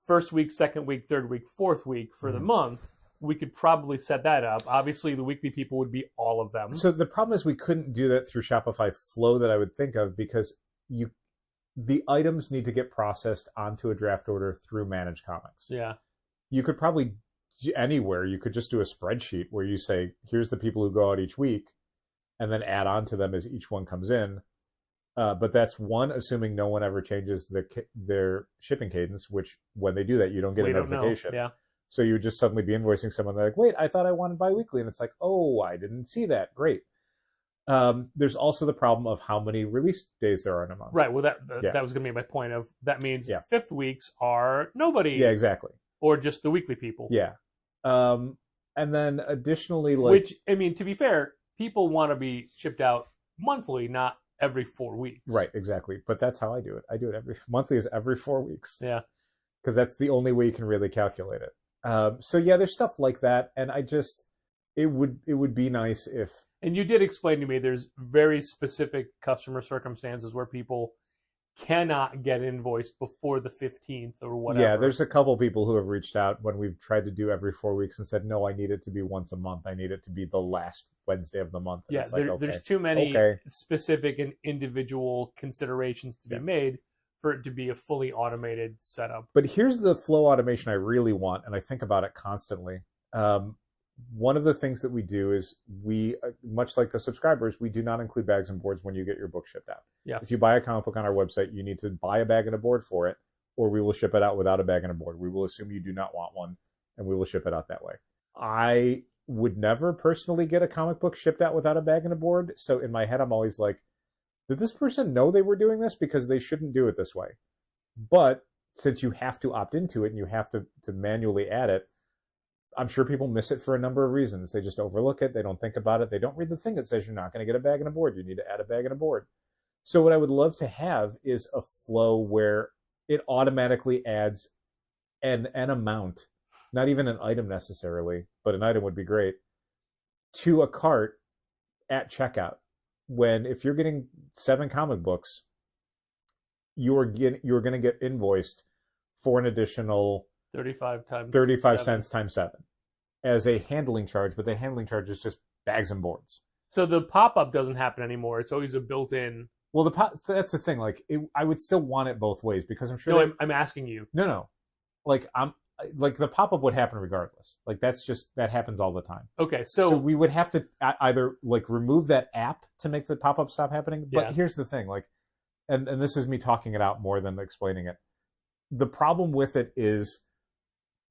Speaker 1: first week, second week, third week, fourth week for the month, we could probably set that up. Obviously, the weekly people would be all of them.
Speaker 10: So the problem is we couldn't do that through Shopify Flow that I would think of because the items need to get processed onto a draft order through Manage Comics.
Speaker 1: Yeah.
Speaker 10: You could probably anywhere, you could just do a spreadsheet where you say, here's the people who go out each week, and then add on to them as each one comes in. But that's one, assuming no one ever changes their shipping cadence, which when they do that, you don't get a notification.
Speaker 1: Yeah.
Speaker 10: So you would just suddenly be invoicing someone. They're like, wait, I thought I wanted biweekly. And it's like, oh, I didn't see that. Great. There's also the problem of how many release days there are in a month.
Speaker 1: Right. Well, that was going to be my point of that means fifth weeks are nobody.
Speaker 10: Yeah, exactly.
Speaker 1: Or just the weekly people.
Speaker 10: Yeah. And then additionally, like...
Speaker 1: Which, I mean, to be fair, people want to be shipped out monthly, not every 4 weeks.
Speaker 10: Right, exactly. But that's how I do it. I do it monthly is every 4 weeks.
Speaker 1: Yeah.
Speaker 10: Because that's the only way you can really calculate it. So yeah, there's stuff like that. And it would be nice if...
Speaker 1: And you did explain to me there's very specific customer circumstances where people cannot get invoiced before the 15th or whatever.
Speaker 10: Yeah, there's a couple people who have reached out when we've tried to do every 4 weeks and said, no, I need it to be once a month. I need it to be the last Wednesday of the month. And
Speaker 1: yeah, there's too many specific and individual considerations to be made for it to be a fully automated setup.
Speaker 10: But here's the flow automation I really want, and I think about it constantly. One of the things that we do is we, much like the subscribers, we do not include bags and boards when you get your book shipped out.
Speaker 1: Yes.
Speaker 10: If you buy a comic book on our website, you need to buy a bag and a board for it, or we will ship it out without a bag and a board. We will assume you do not want one, and we will ship it out that way. I would never personally get a comic book shipped out without a bag and a board, so in my head I'm always like, did this person know they were doing this? Because they shouldn't do it this way. But since you have to opt into it and you have to manually add it, I'm sure people miss it for a number of reasons. They just overlook it. They don't think about it. They don't read the thing that says you're not going to get a bag and a board. You need to add a bag and a board. So what I would love to have is a flow where it automatically adds an amount, not even an item necessarily, but an item would be great, to a cart at checkout. When if you're getting 7 comic books, you're going to get invoiced for an additional 35 cents times 7 as a handling charge, but the handling charge is just bags and boards.
Speaker 1: So the pop-up doesn't happen anymore. It's always a built-in.
Speaker 10: Well, that's the thing. Like, I would still want it both ways because I'm sure.
Speaker 1: No, I'm asking you.
Speaker 10: No. Like the pop-up would happen regardless. Like that happens all the time.
Speaker 1: Okay, so
Speaker 10: we would have to either like remove that app to make the pop-up stop happening. But here's the thing, like, and this is me talking it out more than explaining it. The problem with it is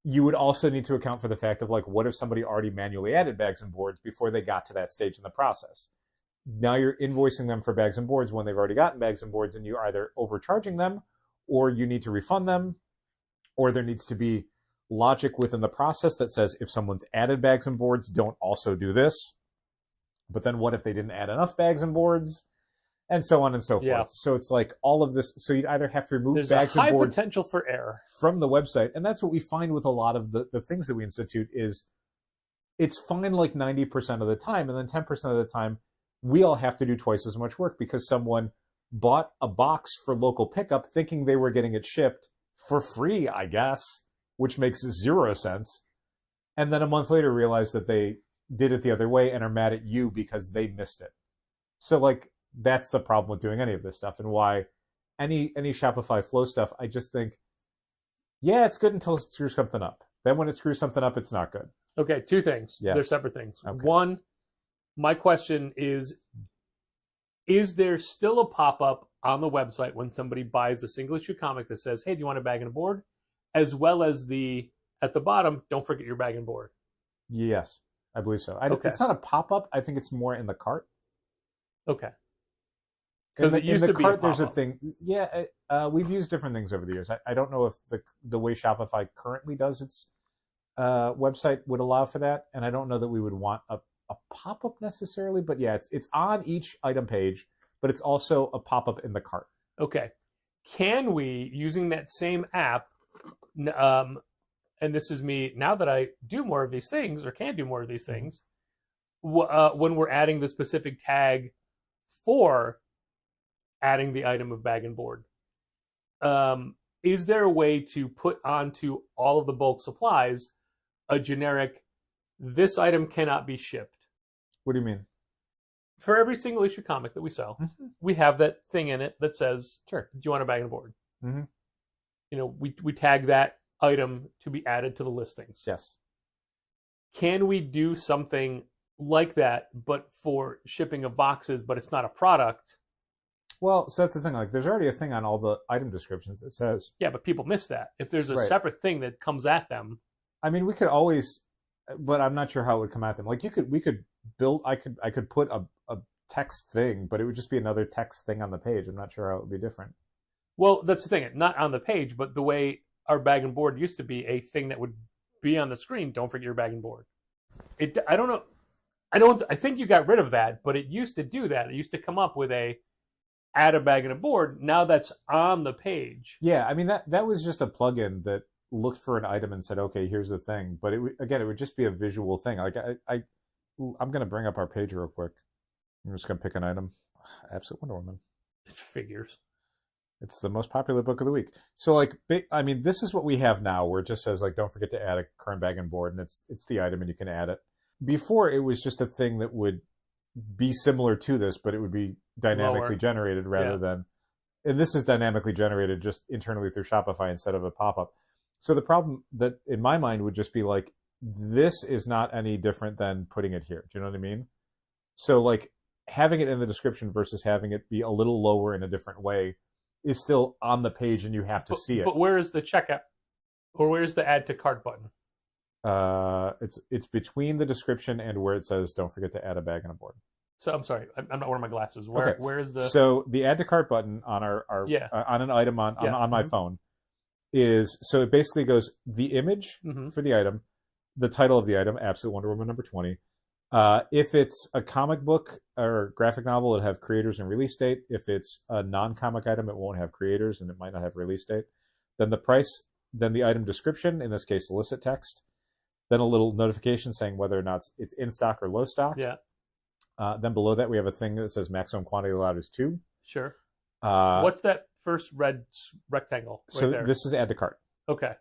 Speaker 10: you would also need to account for the fact of like, what if somebody already manually added bags and boards before they got to that stage in the process? Now you're invoicing them for bags and boards when they've already gotten bags and boards, and you're either overcharging them, or you need to refund them, or there needs to be logic within the process that says if someone's added bags and boards, don't also do this. But then what if they didn't add enough bags and boards? And so on and so forth. So it's like all of this. So you'd either have to remove bags and boards.
Speaker 1: There's a high potential for error
Speaker 10: from the website. And that's what we find with a lot of the things that we institute is it's fine like 90% of the time. And then 10% of the time, we all have to do twice as much work because someone bought a box for local pickup thinking they were getting it shipped for free, I guess, which makes 0 sense. And then a month later realized that they did it the other way and are mad at you because they missed it. So like, that's the problem with doing any of this stuff and why any Shopify Flow stuff, I just think, yeah, it's good until it screws something up. Then when it screws something up, it's not good.
Speaker 1: Okay, 2 things.
Speaker 10: Yes.
Speaker 1: They're separate things.
Speaker 10: Okay.
Speaker 1: One, my question is there still a pop-up on the website when somebody buys a single issue comic that says, hey, do you want a bag and a board? As well as at the bottom, don't forget your bag and board.
Speaker 10: Yes, I believe so.
Speaker 1: Okay.
Speaker 10: It's not a pop-up. I think it's more in the cart.
Speaker 1: Okay. Because it used to be
Speaker 10: cart, there's a thing. Yeah, we've used different things over the years. I don't know if the way Shopify currently does its website would allow for that, and I don't know that we would want a pop-up necessarily, but yeah, it's on each item page, but it's also a pop-up in the cart.
Speaker 1: Okay. Can we, using that same app, and this is me, now that I do more of these things, or can do more of these things, when we're adding the specific tag for adding the item of bag and board, is there a way to put onto all of the bulk supplies a generic, this item cannot be shipped?
Speaker 10: What do you mean?
Speaker 1: For every single issue comic that we sell, we have that thing in it that says, "Sure, do you want a bag and board?"
Speaker 10: Mm-hmm.
Speaker 1: You know, we tag that item to be added to the listings.
Speaker 10: Yes.
Speaker 1: Can we do something like that, but for shipping of boxes, but it's not a product?
Speaker 10: Well, so that's the thing. Like, there's already a thing on all the item descriptions that says.
Speaker 1: Yeah, but people miss that. If there's a
Speaker 10: Right.
Speaker 1: separate thing that comes at them.
Speaker 10: I mean, we could always, but I'm not sure how it would come at them. Like, we could build. I could put a text thing, but it would just be another text thing on the page. I'm not sure how it would be different.
Speaker 1: Well, that's the thing. Not on the page, but the way our bag and board used to be a thing that would be on the screen. Don't forget your bag and board. I don't know. I think you got rid of that, but it used to do that. It used to come up with add a bag and a board. Now that's on the page.
Speaker 10: Yeah, I mean that was just a plugin that looked for an item and said, okay, here's the thing. But it would just be a visual thing. Like I'm going to bring up our page real quick. I'm just going to pick an item. Absolute Wonder Woman.
Speaker 1: It figures.
Speaker 10: It's the most popular book of the week. So, like, I mean, this is what we have now, where it just says, like, don't forget to add a current bag and board, and it's the item, and you can add it. Before, it was just a thing that would be similar to this, but it would be dynamically generated rather than... And this is dynamically generated just internally through Shopify instead of a pop-up. So the problem that, in my mind, would just be, like, this is not any different than putting it here. Do you know what I mean? So, like, having it in the description versus having it be a little lower in a different way is still on the page and you have to see it.
Speaker 1: But where is the checkout? Or where's the add to cart button?
Speaker 10: It's between the description and where it says don't forget to add a bag and a board.
Speaker 1: So I'm sorry, I'm not wearing my glasses. Where is the...
Speaker 10: So the add to cart button on our on an item on my phone is, so it basically goes the image for the item, the title of the item, Absolute Wonder Woman number 20. If it's a comic book or graphic novel, it'll have creators and release date. If it's a non-comic item, it won't have creators and it might not have release date. Then the price, then the item description, in this case, solicit text. Then a little notification saying whether or not it's in stock or low stock.
Speaker 1: Yeah.
Speaker 10: Then below that, we have a thing that says maximum quantity allowed is 2.
Speaker 1: Sure. What's that first red rectangle right there?
Speaker 10: This is add to cart.
Speaker 1: Okay.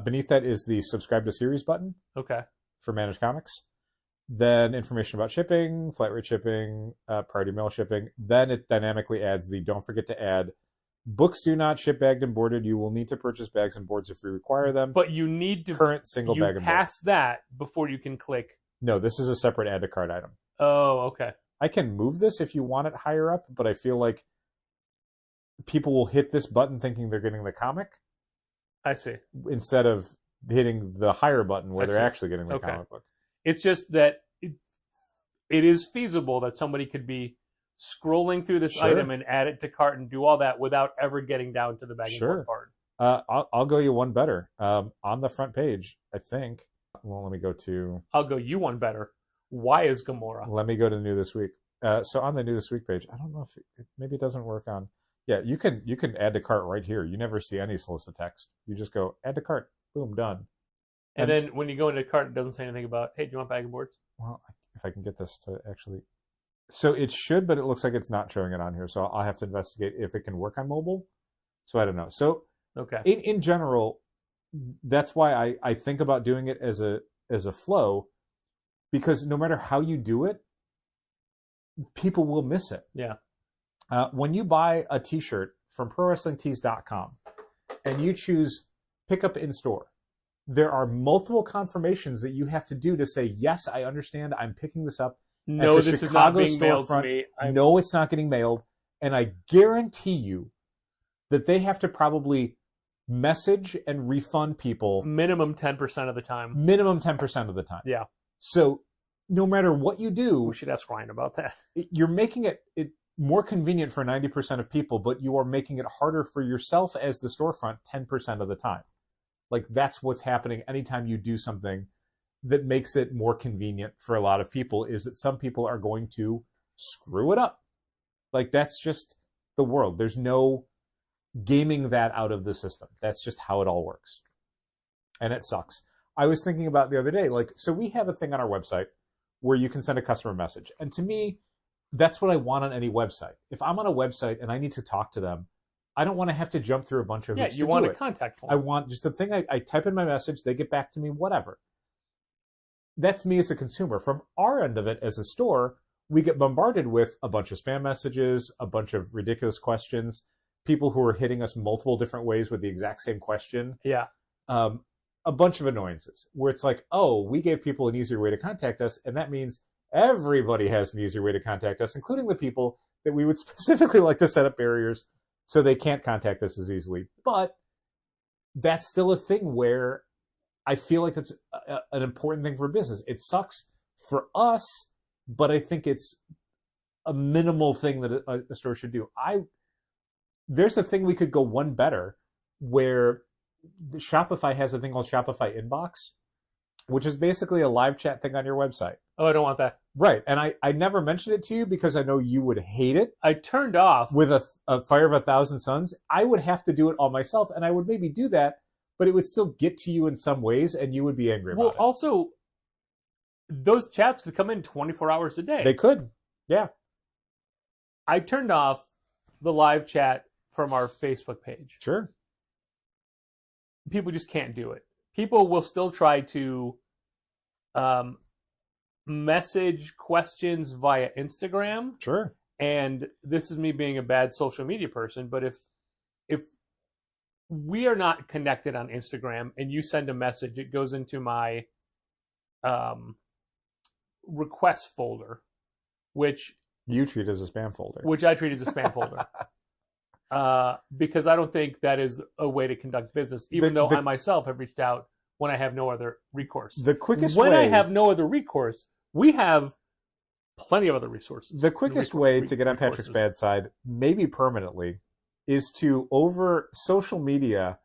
Speaker 10: Beneath that is the subscribe to series button.
Speaker 1: Okay.
Speaker 10: For managed comics. Then information about shipping, flat rate shipping, priority mail shipping. Then it dynamically adds the don't forget to add books do not ship bagged and boarded. You will need to purchase bags and boards if you require them.
Speaker 1: But you need to
Speaker 10: current single bag and board.
Speaker 1: Pass that before you can click.
Speaker 10: No, this is a separate add to cart item.
Speaker 1: Oh, okay.
Speaker 10: I can move this if you want it higher up, but I feel like people will hit this button thinking they're getting the comic.
Speaker 1: I see.
Speaker 10: Instead of hitting the higher button where they're actually getting the comic book.
Speaker 1: It's just that it is feasible that somebody could be scrolling through this item and add it to cart and do all that without ever getting down to the bag and board part.
Speaker 10: I'll go you one better. On the front page, I think. Well, let me go to...
Speaker 1: I'll go you one better. Why is Gamora?
Speaker 10: Let me go to New This Week. So on the New This Week page, I don't know if maybe it doesn't work on... Yeah, you can add to cart right here. You never see any solicit text. You just go add to cart. Boom, done.
Speaker 1: And then when you go into cart, it doesn't say anything about, hey, do you want bag and boards?
Speaker 10: Well, if I can get this to actually... So it should, but it looks like it's not showing it on here. So I'll have to investigate if it can work on mobile. So I don't know. So in general, that's why I think about doing it as a flow, because no matter how you do it, people will miss it.
Speaker 1: Yeah.
Speaker 10: When you buy a t-shirt from ProWrestlingTees.com and you choose pick up in store, there are multiple confirmations that you have to do to say, yes, I understand, I'm picking this up.
Speaker 1: No, this is not being mailed to me.
Speaker 10: No, it's not getting mailed. And I guarantee you that they have to probably message and refund people.
Speaker 1: Minimum 10% of the time.
Speaker 10: Minimum 10% of the time.
Speaker 1: Yeah.
Speaker 10: So no matter what you do...
Speaker 1: We should ask Ryan about that.
Speaker 10: You're making it more convenient for 90% of people, but you are making it harder for yourself as the storefront 10% of the time. Like, that's what's happening anytime you do something that makes it more convenient for a lot of people is that some people are going to screw it up. Like, that's just the world. There's no gaming that out of the system. That's just how it all works. And it sucks. I was thinking about the other day, like, so we have a thing on our website where you can send a customer message. And to me, that's what I want on any website. If I'm on a website and I need to talk to them, I don't want to have to jump through a bunch of hoops
Speaker 1: you
Speaker 10: to
Speaker 1: want
Speaker 10: do
Speaker 1: a
Speaker 10: it.
Speaker 1: contact form.
Speaker 10: I want just the thing I type in my message, they get back to me, whatever. That's me as a consumer. From our end of it as a store, we get bombarded with a bunch of spam messages, a bunch of ridiculous questions, people who are hitting us multiple different ways with the exact same question.
Speaker 1: Yeah.
Speaker 10: A bunch of annoyances where it's like, oh, we gave people an easier way to contact us, and that means everybody has an easier way to contact us, including the people that we would specifically like to set up barriers so they can't contact us as easily. But that's still a thing where I feel like that's an important thing for business. It sucks for us, but I think it's a minimal thing that a store should do. There's a thing we could go one better where Shopify has a thing called Shopify Inbox, which is basically a live chat thing on your website.
Speaker 1: Oh, I don't want that.
Speaker 10: Right. And I never mentioned it to you because I know you would hate it.
Speaker 1: I turned off.
Speaker 10: With a Fire of 1,000 Suns, I would have to do it all myself, and I would maybe do that, but it would still get to you in some ways, and you would be angry about it.
Speaker 1: Well, also, those chats could come in 24 hours a day.
Speaker 10: They could. Yeah.
Speaker 1: I turned off the live chat from our Facebook page.
Speaker 10: Sure.
Speaker 1: People just can't do it. People will still try to message questions via Instagram.
Speaker 10: Sure.
Speaker 1: And this is me being a bad social media person, but if we are not connected on Instagram and you send a message, it goes into my request folder, which
Speaker 10: you treat as a spam folder.
Speaker 1: Which I treat as a spam folder. Because I don't think that is a way to conduct business, even though I myself have reached out when I have no other recourse.
Speaker 10: The quickest
Speaker 1: when
Speaker 10: way...
Speaker 1: I have no other recourse, we have plenty of other resources.
Speaker 10: The quickest way to get on Patrick's bad side, maybe permanently, is to, over social media,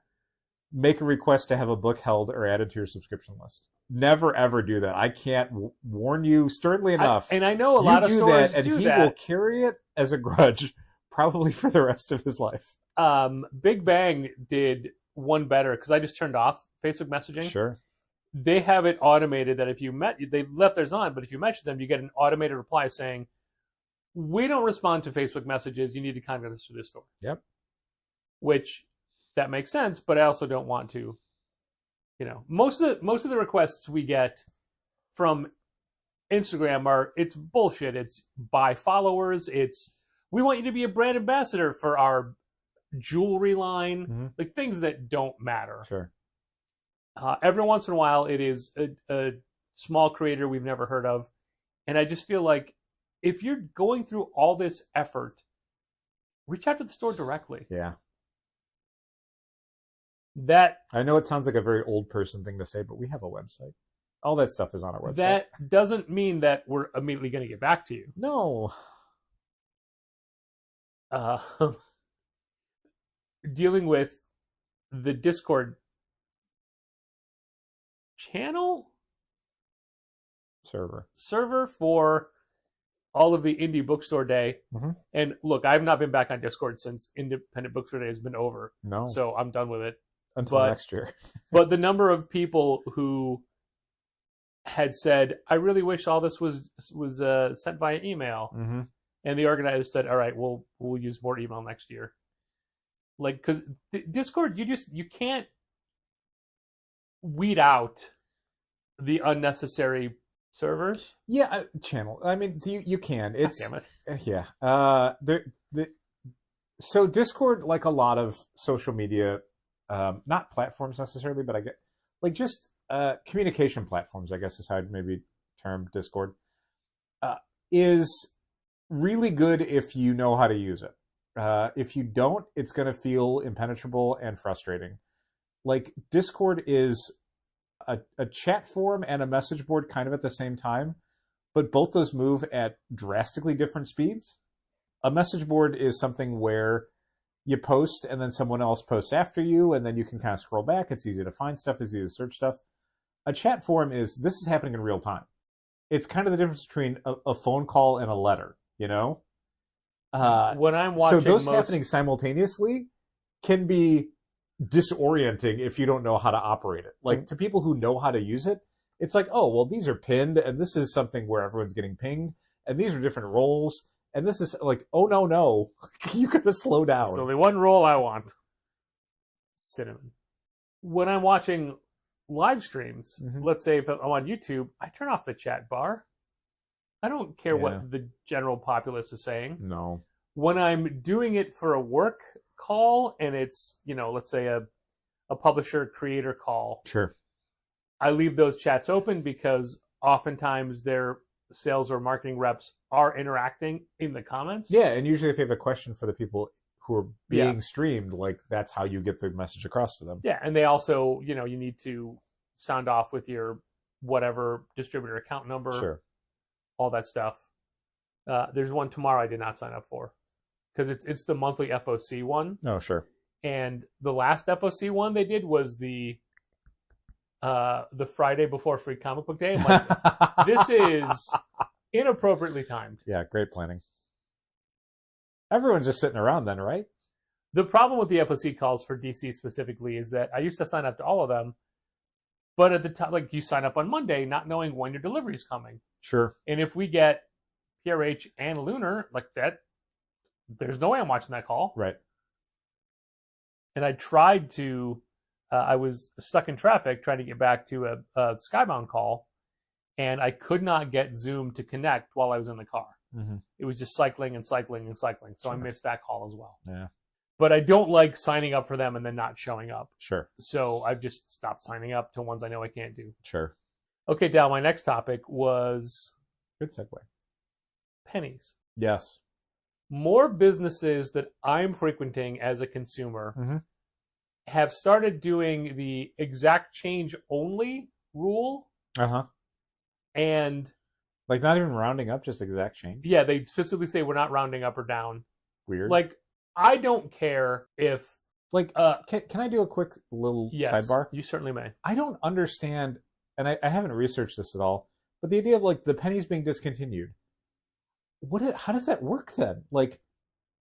Speaker 10: make a request to have a book held or added to your subscription list. Never, ever do that. I can't warn you sternly enough.
Speaker 1: And I know a lot of stores
Speaker 10: do that. And he
Speaker 1: that.
Speaker 10: will carry it as a grudge probably for the rest of his life.
Speaker 1: Big Bang did one better because I just turned off Facebook messaging.
Speaker 10: Sure.
Speaker 1: They have it automated that if you they left theirs on, but if you message them, you get an automated reply saying, "We don't respond to Facebook messages. You need to contact us through this store."
Speaker 10: Yep.
Speaker 1: Which that makes sense, but I also don't want to. Most of the requests we get from Instagram it's bullshit. It's buy followers. It's we want you to be a brand ambassador for our jewelry line, like things that don't matter.
Speaker 10: Sure.
Speaker 1: Every once in a while, it is a small creator we've never heard of, and I just feel like if you're going through all this effort, reach out to the store directly.
Speaker 10: Yeah.
Speaker 1: That
Speaker 10: I know it sounds like a very old person thing to say, but we have a website. All that stuff is on our website.
Speaker 1: That doesn't mean that we're immediately going to get back to you.
Speaker 10: No.
Speaker 1: Dealing with the Discord channel server for all of the Indie Bookstore Day.
Speaker 10: Mm-hmm.
Speaker 1: And look, I've not been back on Discord since Independent Bookstore Day has been over.
Speaker 10: No.
Speaker 1: So I'm done with it.
Speaker 10: Until next year.
Speaker 1: But the number of people who had said, I really wish all this was sent via email.
Speaker 10: Mm-hmm.
Speaker 1: And the organizer said, all right, we'll use more email next year. Like, because Discord, you can't weed out the unnecessary servers.
Speaker 10: Yeah, channel. I mean, you can. It's
Speaker 1: damn it.
Speaker 10: Yeah. So Discord, like a lot of social media, not platforms necessarily, but I get like just communication platforms, I guess is how I'd maybe term Discord, is really good if you know how to use it. If you don't, it's going to feel impenetrable and frustrating. Like Discord is a chat forum and a message board kind of at the same time, but both those move at drastically different speeds. A message board is something where you post and then someone else posts after you, and then you can kind of scroll back. It's easy to find stuff, it's easy to search stuff. a chat forum this is happening in real time. It's kind of the difference between a phone call and a letter, you know?
Speaker 1: When I'm watching
Speaker 10: so those happening simultaneously can be disorienting if you don't know how to operate it. Like, to people who know how to use it, it's like, oh, well, these are pinned, and this is something where everyone's getting pinged, and these are different roles, and this is like, oh, no, you gotta slow down.
Speaker 1: So the one role I want, cinnamon. When I'm watching live streams, let's say if I'm on YouTube, I turn off the chat bar. I don't care what the general populace is saying.
Speaker 10: No.
Speaker 1: When I'm doing it for a work call, and it's, let's say a publisher creator call.
Speaker 10: Sure.
Speaker 1: I leave those chats open because oftentimes their sales or marketing reps are interacting in the comments.
Speaker 10: Yeah, and usually if you have a question for the people who are being streamed, like, that's how you get the message across to them.
Speaker 1: Yeah, and they also, you need to sound off with your whatever distributor account number.
Speaker 10: Sure.
Speaker 1: All that stuff. There's one tomorrow I did not sign up for because it's the monthly FOC one.
Speaker 10: Oh, sure.
Speaker 1: And the last FOC one they did was the Friday before Free Comic Book Day. I'm like, this is inappropriately timed.
Speaker 10: Yeah, great planning. Everyone's just sitting around then, right?
Speaker 1: The problem with the FOC calls for DC specifically is that I used to sign up to all of them, but at the time, like, you sign up on Monday not knowing when your delivery is coming.
Speaker 10: Sure.
Speaker 1: And if we get PRH and Lunar like that, there's no way I'm watching that call.
Speaker 10: Right.
Speaker 1: And I tried to, I was stuck in traffic trying to get back to a Skybound call, and I could not get Zoom to connect while I was in the car.
Speaker 10: Mm-hmm.
Speaker 1: It was just cycling and cycling and cycling. So I missed that call as well.
Speaker 10: Yeah.
Speaker 1: But I don't like signing up for them and then not showing up.
Speaker 10: Sure.
Speaker 1: So I've just stopped signing up to ones I know I can't do.
Speaker 10: Sure.
Speaker 1: Okay, Dal, my next topic was...
Speaker 10: Good segue.
Speaker 1: Pennies.
Speaker 10: Yes.
Speaker 1: More businesses that I'm frequenting as a consumer have started doing the exact change only rule.
Speaker 10: Uh-huh.
Speaker 1: And...
Speaker 10: Like, not even rounding up, just exact change?
Speaker 1: Yeah, they specifically say we're not rounding up or down.
Speaker 10: Weird.
Speaker 1: Like, I don't care if...
Speaker 10: Like, can I do a quick little sidebar?
Speaker 1: You certainly may.
Speaker 10: I don't understand, and I haven't researched this at all, but the idea of, like, the pennies being discontinued, how does that work then? Like,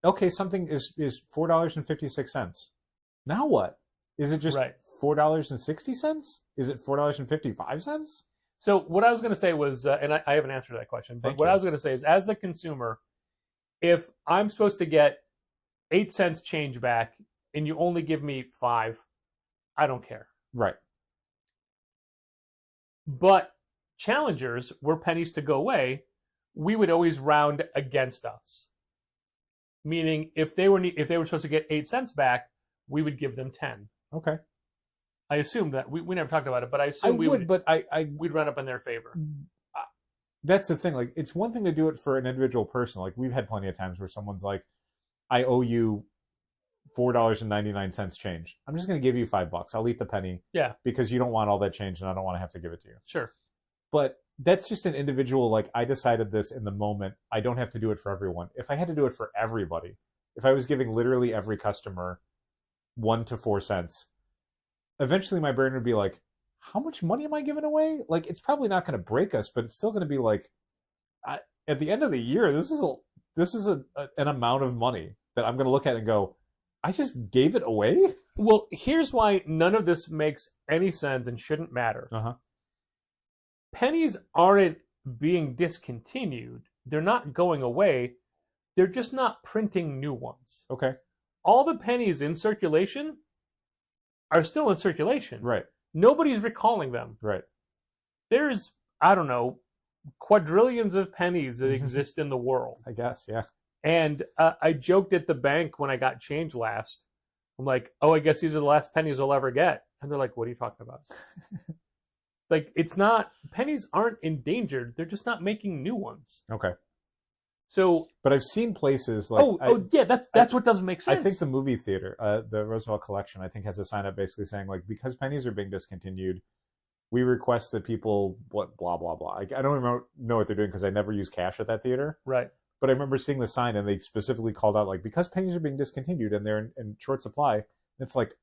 Speaker 10: okay, something is $4.56. Now what? Is it just $4.60? Is it $4.55?
Speaker 1: So what I was going to say was, and I haven't answered that question, but what I was going to say is, as the consumer, if I'm supposed to get 8 cents change back and you only give me 5, I don't care.
Speaker 10: Right.
Speaker 1: But challengers, were pennies to go away, we would always round against us. Meaning, if they were supposed to get 8 cents back, we would give them 10.
Speaker 10: Okay.
Speaker 1: I assume that we never talked about it, but I assume we'd run up in their favor.
Speaker 10: That's the thing. Like, it's one thing to do it for an individual person. Like, we've had plenty of times where someone's like, I owe you $4.99 change. I'm just going to give you $5. I'll eat the penny.
Speaker 1: Yeah.
Speaker 10: Because you don't want all that change and I don't want to have to give it to you.
Speaker 1: Sure.
Speaker 10: But that's just an individual, like, I decided this in the moment. I don't have to do it for everyone. If I had to do it for everybody, if I was giving literally every customer 1 to 4 cents, eventually my brain would be like, how much money am I giving away? Like, it's probably not going to break us, but it's still going to be like, at the end of the year, this is an amount of money that I'm going to look at and go, I just gave it away?
Speaker 1: Well, here's why none of this makes any sense and shouldn't matter. Pennies aren't being discontinued. They're not going away. They're just not printing new ones.
Speaker 10: Okay.
Speaker 1: All the pennies in circulation are still in circulation.
Speaker 10: Right.
Speaker 1: Nobody's recalling them.
Speaker 10: Right.
Speaker 1: There's, I don't know, quadrillions of pennies that exist in the world.
Speaker 10: I guess, yeah.
Speaker 1: And I joked at the bank when I got change last. I'm like, oh, I guess these are the last pennies I'll ever get. And they're like, what are you talking about? Like, it's not, pennies aren't endangered. They're just not making new ones.
Speaker 10: Okay.
Speaker 1: So,
Speaker 10: but I've seen places like
Speaker 1: that's what doesn't make sense.
Speaker 10: I think the movie theater, the Roosevelt Collection, I think has a sign up basically saying, like, because pennies are being discontinued, we request that people blah blah blah. I don't know what they're doing because I never use cash at that theater.
Speaker 1: Right.
Speaker 10: But I remember seeing the sign and they specifically called out, like, because pennies are being discontinued and they're in short supply. It's like,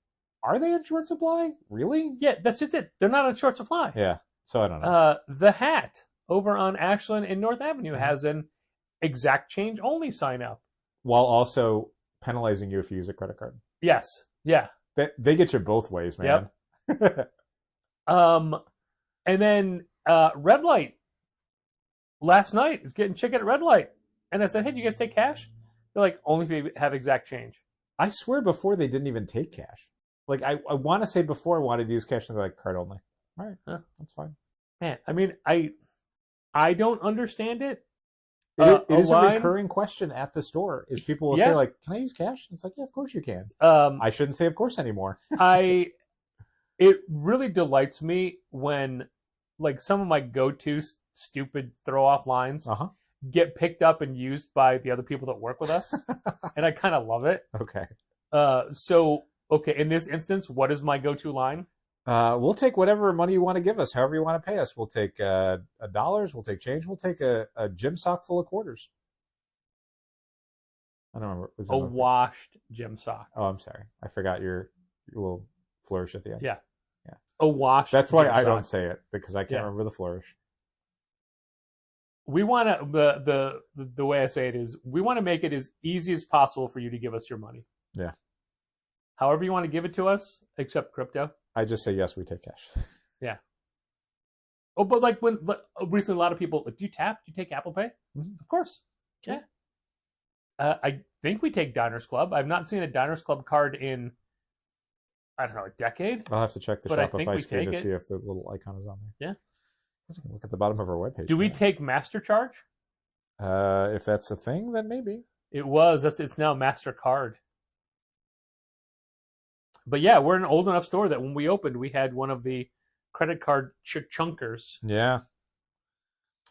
Speaker 10: are they in short supply? Really?
Speaker 1: Yeah, that's just it. They're not in short supply.
Speaker 10: Yeah. So I don't know.
Speaker 1: The Hat over on Ashland and North Avenue has an exact change only sign up.
Speaker 10: While also penalizing you if you use a credit card.
Speaker 1: Yes. Yeah.
Speaker 10: They get you both ways, man.
Speaker 1: Yep. And then Red Light last night is getting chicken at Red Light. And I said, hey, do you guys take cash? They're like, only if you have exact change.
Speaker 10: I swear before they didn't even take cash. Like, I want to say before I wanted to use cash, and they're like, card only. All right, that's fine.
Speaker 1: Man, I mean, I don't understand it.
Speaker 10: It is a recurring question at the store. Is people will say, like, can I use cash? And it's like, yeah, of course you can. I shouldn't say of course anymore.
Speaker 1: It really delights me when, like, some of my go-to stupid throw-off lines get picked up and used by the other people that work with us. And I kind of love it.
Speaker 10: Okay.
Speaker 1: Okay, in this instance, what is my go-to line?
Speaker 10: We'll take whatever money you want to give us, however you want to pay us. We'll take dollars, we'll take change, we'll take a gym sock full of quarters. I don't remember.
Speaker 1: A washed gym sock.
Speaker 10: Oh, I'm sorry. I forgot your little flourish at the end.
Speaker 1: Yeah. A washed
Speaker 10: That's why
Speaker 1: gym
Speaker 10: I
Speaker 1: sock.
Speaker 10: don't say it, because I can't remember the flourish.
Speaker 1: We want to, the way I say it is, we want to make it as easy as possible for you to give us your money.
Speaker 10: Yeah.
Speaker 1: However you want to give it to us, except crypto.
Speaker 10: I just say, yes, we take cash.
Speaker 1: Yeah. Oh, but like recently a lot of people, do you take Apple Pay?
Speaker 10: Mm-hmm.
Speaker 1: Of course. Yeah. I think we take Diners Club. I've not seen a Diners Club card in, I don't know, a decade.
Speaker 10: I'll have to check the
Speaker 1: But I think
Speaker 10: Shopify
Speaker 1: we
Speaker 10: screen
Speaker 1: take
Speaker 10: to
Speaker 1: it.
Speaker 10: see if the little icon is on there.
Speaker 1: Yeah.
Speaker 10: I can look at the bottom of our webpage.
Speaker 1: Do we take MasterCharge?
Speaker 10: If that's a thing, then maybe.
Speaker 1: It was. It's now MasterCard. But yeah, we're an old enough store that when we opened, we had one of the credit card chunkers
Speaker 10: Yeah.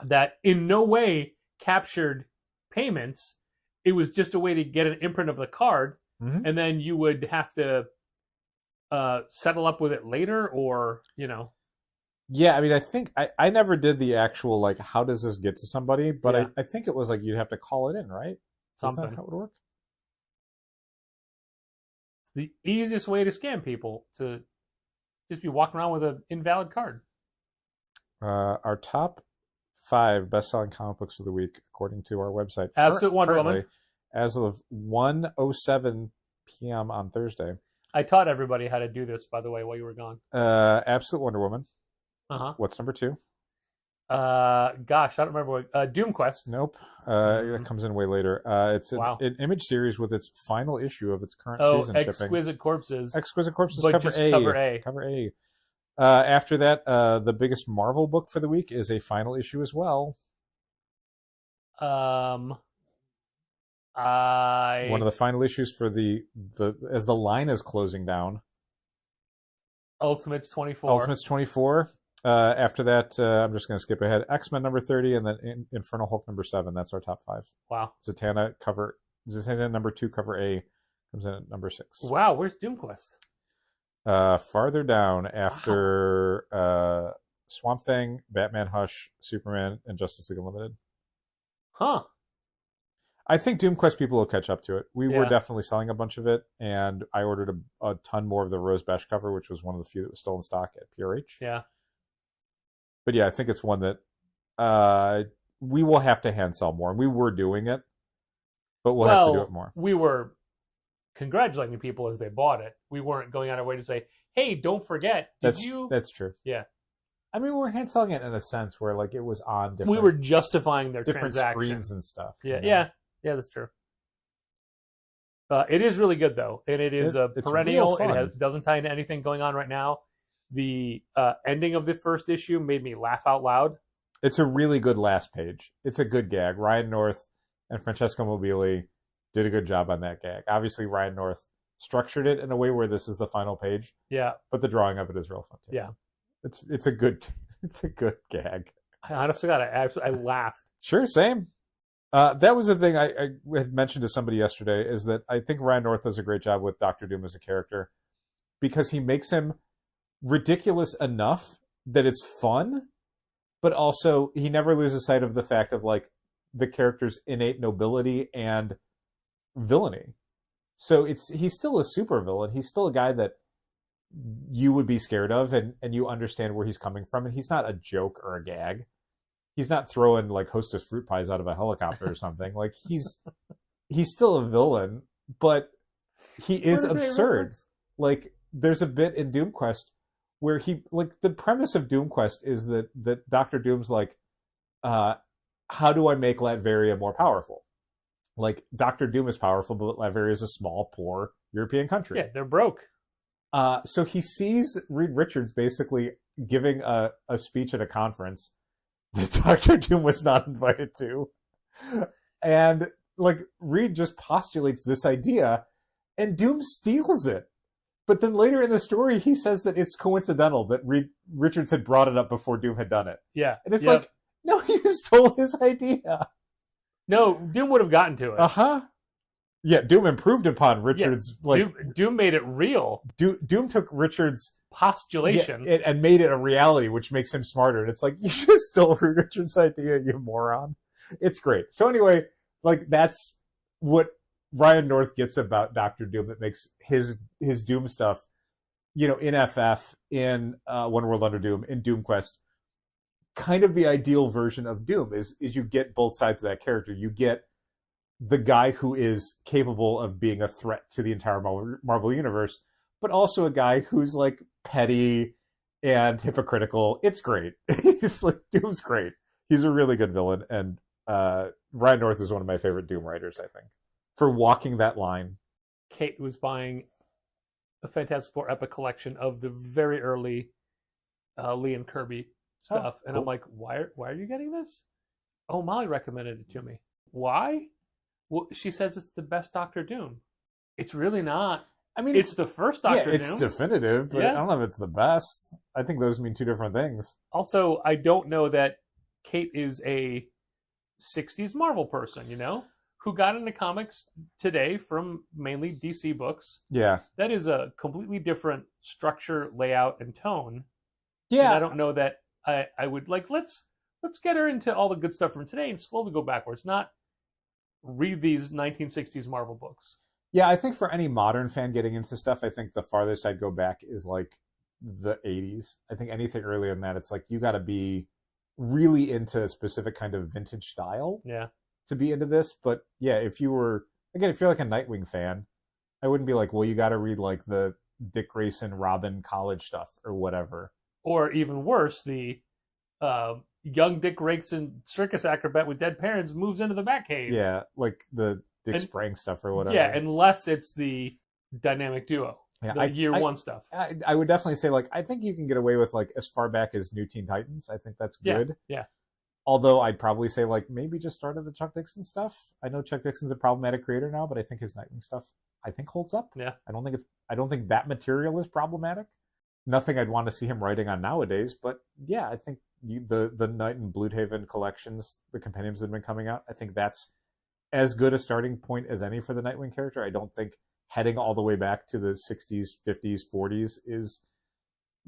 Speaker 1: that in no way captured payments. It was just a way to get an imprint of the card, and then you would have to settle up with it later, or, you know.
Speaker 10: Yeah, I mean, I think I never did the actual, like, how does this get to somebody? But
Speaker 1: Yeah.
Speaker 10: I think it was like you'd have to call it in, right?
Speaker 1: Something.
Speaker 10: Isn't that how it would work?
Speaker 1: It's the easiest way to scam people, to just be walking around with an invalid card.
Speaker 10: Our top 5 best-selling comic books of the week, according to our website.
Speaker 1: Absolute Wonder Woman.
Speaker 10: Currently, as of 1:07 p.m. on Thursday.
Speaker 1: I taught everybody how to do this, by the way, while you were gone.
Speaker 10: Absolute Wonder Woman.
Speaker 1: Uh-huh.
Speaker 10: What's number 2?
Speaker 1: Gosh, I don't remember what. Doom Quest.
Speaker 10: Nope. It comes in way later. It's an Image series with its final issue of its current season shipping.
Speaker 1: Exquisite Corpses.
Speaker 10: Exquisite Corpses,
Speaker 1: But
Speaker 10: cover
Speaker 1: just
Speaker 10: A.
Speaker 1: cover A.
Speaker 10: Cover A. After that, the biggest Marvel book for the week is a final issue as well.
Speaker 1: One
Speaker 10: of the final issues for the as the line is closing down.
Speaker 1: Ultimates 24.
Speaker 10: Ultimates 24. After that, I'm just going to skip ahead. X-Men number 30, and then Infernal Hulk number 7. That's our top 5.
Speaker 1: Wow.
Speaker 10: Zatanna number 2, cover A, comes in at number 6.
Speaker 1: Wow, where's Doom Quest?
Speaker 10: Farther down, after Swamp Thing, Batman Hush, Superman, and Justice League Unlimited.
Speaker 1: Huh.
Speaker 10: I think Doom Quest people will catch up to it. We were
Speaker 1: Yeah.
Speaker 10: definitely selling a bunch of it, and I ordered a ton more of the Rose Besh cover, which was one of the few that was still in stock at PRH.
Speaker 1: Yeah.
Speaker 10: But yeah, I think it's one that we will have to hand sell more. We were doing it, but we'll have to do it more.
Speaker 1: We were congratulating people as they bought it. We weren't going out our way to say, hey, don't forget,
Speaker 10: That's true.
Speaker 1: Yeah.
Speaker 10: I mean, we were hand selling it in a sense where like it was on different.
Speaker 1: We were justifying their
Speaker 10: different
Speaker 1: transaction.
Speaker 10: screens and stuff.
Speaker 1: Yeah,
Speaker 10: you know?
Speaker 1: yeah, that's true. It is really good though, and it is
Speaker 10: it's
Speaker 1: perennial.
Speaker 10: real fun.
Speaker 1: It doesn't tie into anything going on right now. The ending of the first issue made me laugh out loud.
Speaker 10: It's a really good last page. It's a good gag. Ryan North and Francesco Mobili did a good job on that gag. Obviously, Ryan North structured it in a way where this is the final page.
Speaker 1: Yeah,
Speaker 10: but the drawing of it is real fun too.
Speaker 1: Yeah,
Speaker 10: it's a good gag.
Speaker 1: I honestly got I laughed.
Speaker 10: Sure, same. That was the thing I had mentioned to somebody yesterday, is that I think Ryan North does a great job with Dr. Doom as a character because he makes him ridiculous enough that it's fun, but also he never loses sight of the fact of like the character's innate nobility and villainy. So he's still a super villain. He's still a guy that you would be scared of, and you understand where he's coming from, and he's not a joke or a gag. He's not throwing like Hostess fruit pies out of a helicopter or something. Like he's still a villain, but he is absurd. Like there's a bit in Doom Quest where he, like, the premise of Doom Quest is that Doctor Doom's like, how do I make Latveria more powerful? Like Doctor Doom is powerful, but Latveria is a small, poor European country.
Speaker 1: Yeah, they're broke.
Speaker 10: So he sees Reed Richards basically giving a speech at a conference that Dr. Doom was not invited to. And like Reed just postulates this idea and Doom steals it. But then later in the story, he says that it's coincidental that Reed Richards had brought it up before Doom had done it.
Speaker 1: Yeah.
Speaker 10: And it's like, no, you stole his idea.
Speaker 1: No, Doom would have gotten to it.
Speaker 10: Uh-huh. Yeah, Doom improved upon Richards.
Speaker 1: Doom made it real.
Speaker 10: Doom took Richards'
Speaker 1: postulation
Speaker 10: and made it a reality, which makes him smarter. And it's like, you just stole Richards' idea, you moron. It's great. So anyway, like that's what Ryan North gets about Doctor Doom that makes his Doom stuff, you know, in FF, in One World Under Doom, in Doom Quest, kind of the ideal version of Doom is you get both sides of that character. You get the guy who is capable of being a threat to the entire Marvel universe, but also a guy who's like petty and hypocritical. It's great. He's like, Doom's great. He's a really good villain, and Ryan North is one of my favorite Doom writers, I think, for walking that line.
Speaker 1: Kate was buying a Fantastic Four Epic collection of the very early Lee and Kirby stuff, and cool. I'm like, why are you getting this? Oh, Molly recommended it to me. Why? Well, she says it's the best Doctor Doom. It's really not. I mean, it's the first Doctor Doom.
Speaker 10: Yeah, it's definitive, but I don't know if it's the best. I think those mean two different things.
Speaker 1: Also, I don't know that Kate is a 60s Marvel person, you know, who got into comics today from mainly DC books.
Speaker 10: Yeah.
Speaker 1: That is a completely different structure, layout, and tone.
Speaker 10: Yeah.
Speaker 1: And I don't know that I would like, let's get her into all the good stuff from today and slowly go backwards, not read these 1960s Marvel books.
Speaker 10: Yeah, I think for any modern fan getting into stuff, I think the farthest I'd go back is like the 80s. I think anything earlier than that, it's like you got to be really into a specific kind of vintage style to be into this. But yeah, if you're like a Nightwing fan, I wouldn't be like, well, you got to read like the Dick Grayson, Robin college stuff or whatever.
Speaker 1: Or even worse, the young Dick Grayson circus acrobat with dead parents moves into the Batcave.
Speaker 10: Yeah, like the Dick Sprang stuff or whatever.
Speaker 1: Yeah, unless it's the dynamic duo, year one stuff.
Speaker 10: I would definitely say, like, I think you can get away with, like, as far back as New Teen Titans. I think that's good.
Speaker 1: Yeah.
Speaker 10: Although I'd probably say, like, maybe just start at the Chuck Dixon stuff. I know Chuck Dixon's a problematic creator now, but I think his Nightwing stuff, I think, holds up.
Speaker 1: Yeah.
Speaker 10: I don't think that material is problematic. Nothing I'd want to see him writing on nowadays, but yeah, I think the Night and Bloodhaven collections, the compendiums that have been coming out, I think that's as good a starting point as any for the Nightwing character. I don't think heading all the way back to the 60s, 50s, 40s is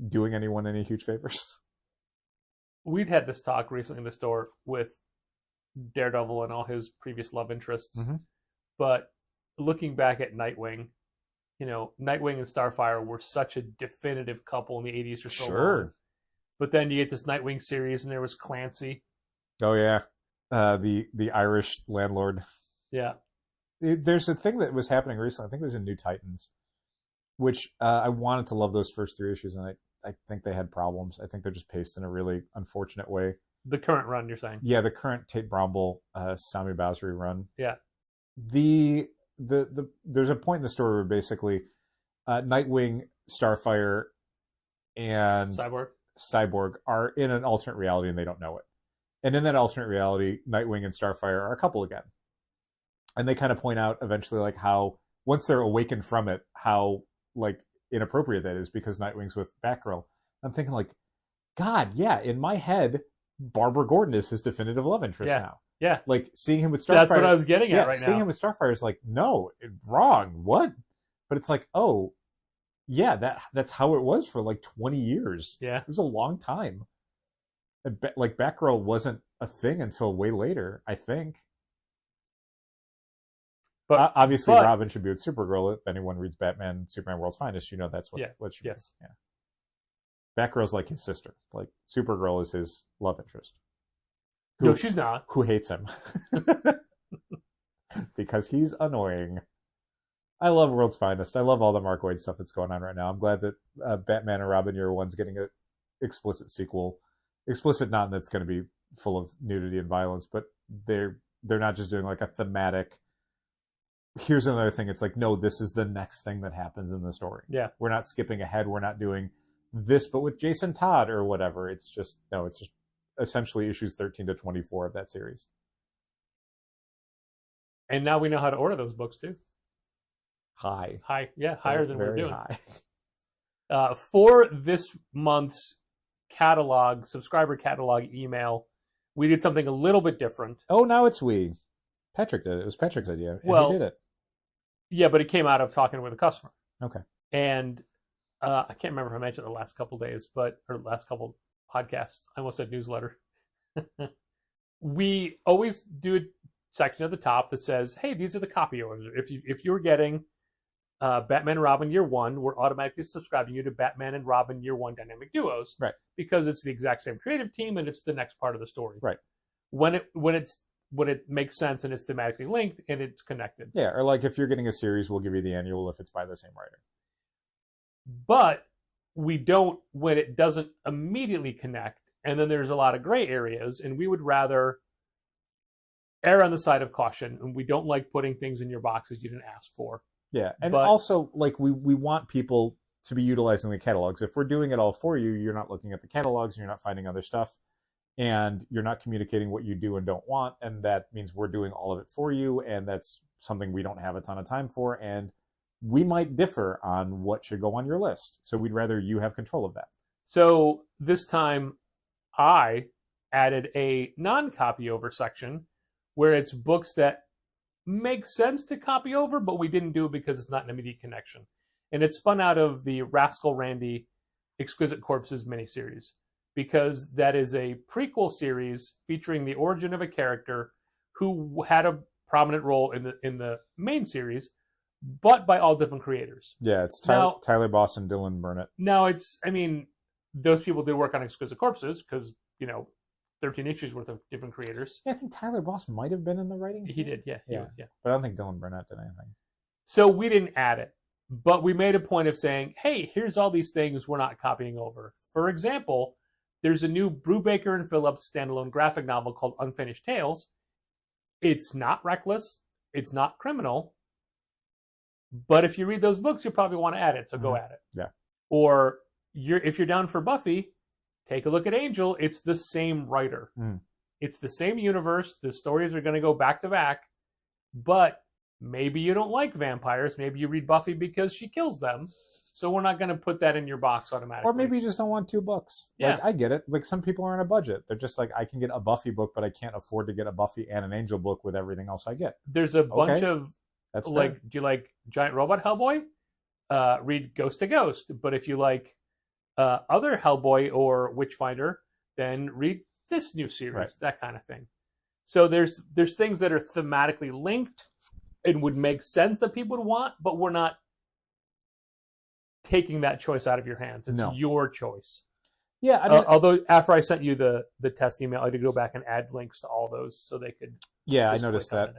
Speaker 10: doing anyone any huge favors.
Speaker 1: We'd had this talk recently in the store with Daredevil and all his previous love interests. Mm-hmm. But looking back at Nightwing, you know, Nightwing and Starfire were such a definitive couple in the 80s or so. Long. But then you get this Nightwing series, and there was Clancy.
Speaker 10: Oh, yeah. The Irish landlord.
Speaker 1: Yeah.
Speaker 10: There's a thing that was happening recently. I think it was in New Titans, which I wanted to love those first 3 issues, and I think they had problems. I think they're just paced in a really unfortunate way.
Speaker 1: The current run, you're saying?
Speaker 10: Yeah, the current Tate Bromble, Sami Basri run.
Speaker 1: Yeah.
Speaker 10: There's a point in the story where basically Nightwing, Starfire, and Cyborg are in an alternate reality and they don't know it. And in that alternate reality, Nightwing and Starfire are a couple again. And they kind of point out eventually like how, once they're awakened from it, how like inappropriate that is because Nightwing's with Batgirl. I'm thinking like, God, yeah, in my head, Barbara Gordon is his definitive love interest now.
Speaker 1: Yeah.
Speaker 10: Like seeing him with Starfire.
Speaker 1: That's what I was getting at right now.
Speaker 10: Seeing him with Starfire is like, no, wrong. What? But it's like, oh, yeah, that's how it was for like 20 years.
Speaker 1: Yeah.
Speaker 10: It was a long time. Like Batgirl wasn't a thing until way later, I think.
Speaker 1: But
Speaker 10: obviously,
Speaker 1: but-
Speaker 10: Robin should be with Supergirl. If anyone reads Batman, Superman World's Finest, you know that's what should
Speaker 1: yes.
Speaker 10: be. Yeah. Batgirl's like his sister. Like Supergirl is his love interest.
Speaker 1: No, she's not.
Speaker 10: Who hates him because he's annoying. I love World's Finest. I love all the Mark Waid stuff that's going on right now. I'm glad that Batman and Robin Year One's getting an explicit sequel. Explicit, not that it's going to be full of nudity and violence, but they're not just doing like a thematic. Here's another thing. It's like, no, this is the next thing that happens in the story.
Speaker 1: Yeah,
Speaker 10: we're not skipping ahead. We're not doing this, but with Jason Todd or whatever. It's just essentially issues 13 to 24 of that series.
Speaker 1: And now we know how to order those books too.
Speaker 10: High,
Speaker 1: higher than we're
Speaker 10: very
Speaker 1: doing.
Speaker 10: High.
Speaker 1: For this month's subscriber catalog email, we did something a little bit different.
Speaker 10: Oh, now it's we. Patrick did it. It was Patrick's idea. And
Speaker 1: Well,
Speaker 10: he did it.
Speaker 1: Yeah, but it came out of talking with a customer.
Speaker 10: Okay.
Speaker 1: And I can't remember if I mentioned it the last couple days, or last couple podcasts. I almost said newsletter. We always do a section at the top that says, "Hey, these are the copy orders. If you're getting Batman and Robin Year One, we're automatically subscribing you to Batman and Robin Year One Dynamic Duos,
Speaker 10: right? Because
Speaker 1: it's the exact same creative team and it's the next part of the story,
Speaker 10: right?
Speaker 1: When it makes sense and it's thematically linked and it's connected.
Speaker 10: Yeah, or like if you're getting a series, we'll give you the annual if it's by the same writer.
Speaker 1: But we don't when it doesn't immediately connect, and then there's a lot of gray areas, and we would rather err on the side of caution, and we don't like putting things in your boxes you didn't ask for.
Speaker 10: Yeah, and also like we want people to be utilizing the catalogs. If we're doing it all for you, you're not looking at the catalogs, and you're not finding other stuff, and you're not communicating what you do and don't want, and that means we're doing all of it for you, and that's something we don't have a ton of time for, and we might differ on what should go on your list. So we'd rather you have control of that.
Speaker 1: So this time I added a non-copy over section where it's books that make sense to copy over, but we didn't do it because it's not an immediate connection. And it spun out of the Rascal Randy Exquisite Corpses miniseries, because that is a prequel series featuring the origin of a character who had a prominent role in the main series, but by all different creators.
Speaker 10: Yeah, it's Tyler Boss and Dylan Burnett.
Speaker 1: Now those people did work on Exquisite Corpses because, 13 issues worth of different creators.
Speaker 10: Yeah, I think Tyler Boss might have been in the writing team.
Speaker 1: He did, yeah.
Speaker 10: But I don't think Dylan Burnett did anything.
Speaker 1: So we didn't add it, but we made a point of saying, hey, here's all these things we're not copying over. For example, there's a new Brubaker and Phillips standalone graphic novel called Unfinished Tales. It's not reckless. It's not criminal. But if you read those books, you'll probably want to add it, so go add it.
Speaker 10: Yeah.
Speaker 1: Or if you're down for Buffy, take a look at Angel. It's the same writer. It's the same universe. The stories are going to go back to back. But maybe you don't like vampires. Maybe you read Buffy because she kills them. So we're not going to put that in your box automatically.
Speaker 10: Or maybe you just don't want 2 books.
Speaker 1: Yeah.
Speaker 10: Like, I get it. Like, some people are on a budget. They're just like, I can get a Buffy book, but I can't afford to get a Buffy and an Angel book with everything else I get.
Speaker 1: There's a bunch of,
Speaker 10: that's
Speaker 1: like,
Speaker 10: fair.
Speaker 1: do you like Giant Robot Hellboy? Read Ghost to Ghost. But if you like other Hellboy or Witchfinder, then read this new series, that kind of thing. So there's things that are thematically linked and would make sense that people would want, but we're not taking that choice out of your hands. It's your choice.
Speaker 10: Yeah. I mean,
Speaker 1: although after I sent you the test email, I did go back and add links to all those so they could.
Speaker 10: Yeah, I noticed that.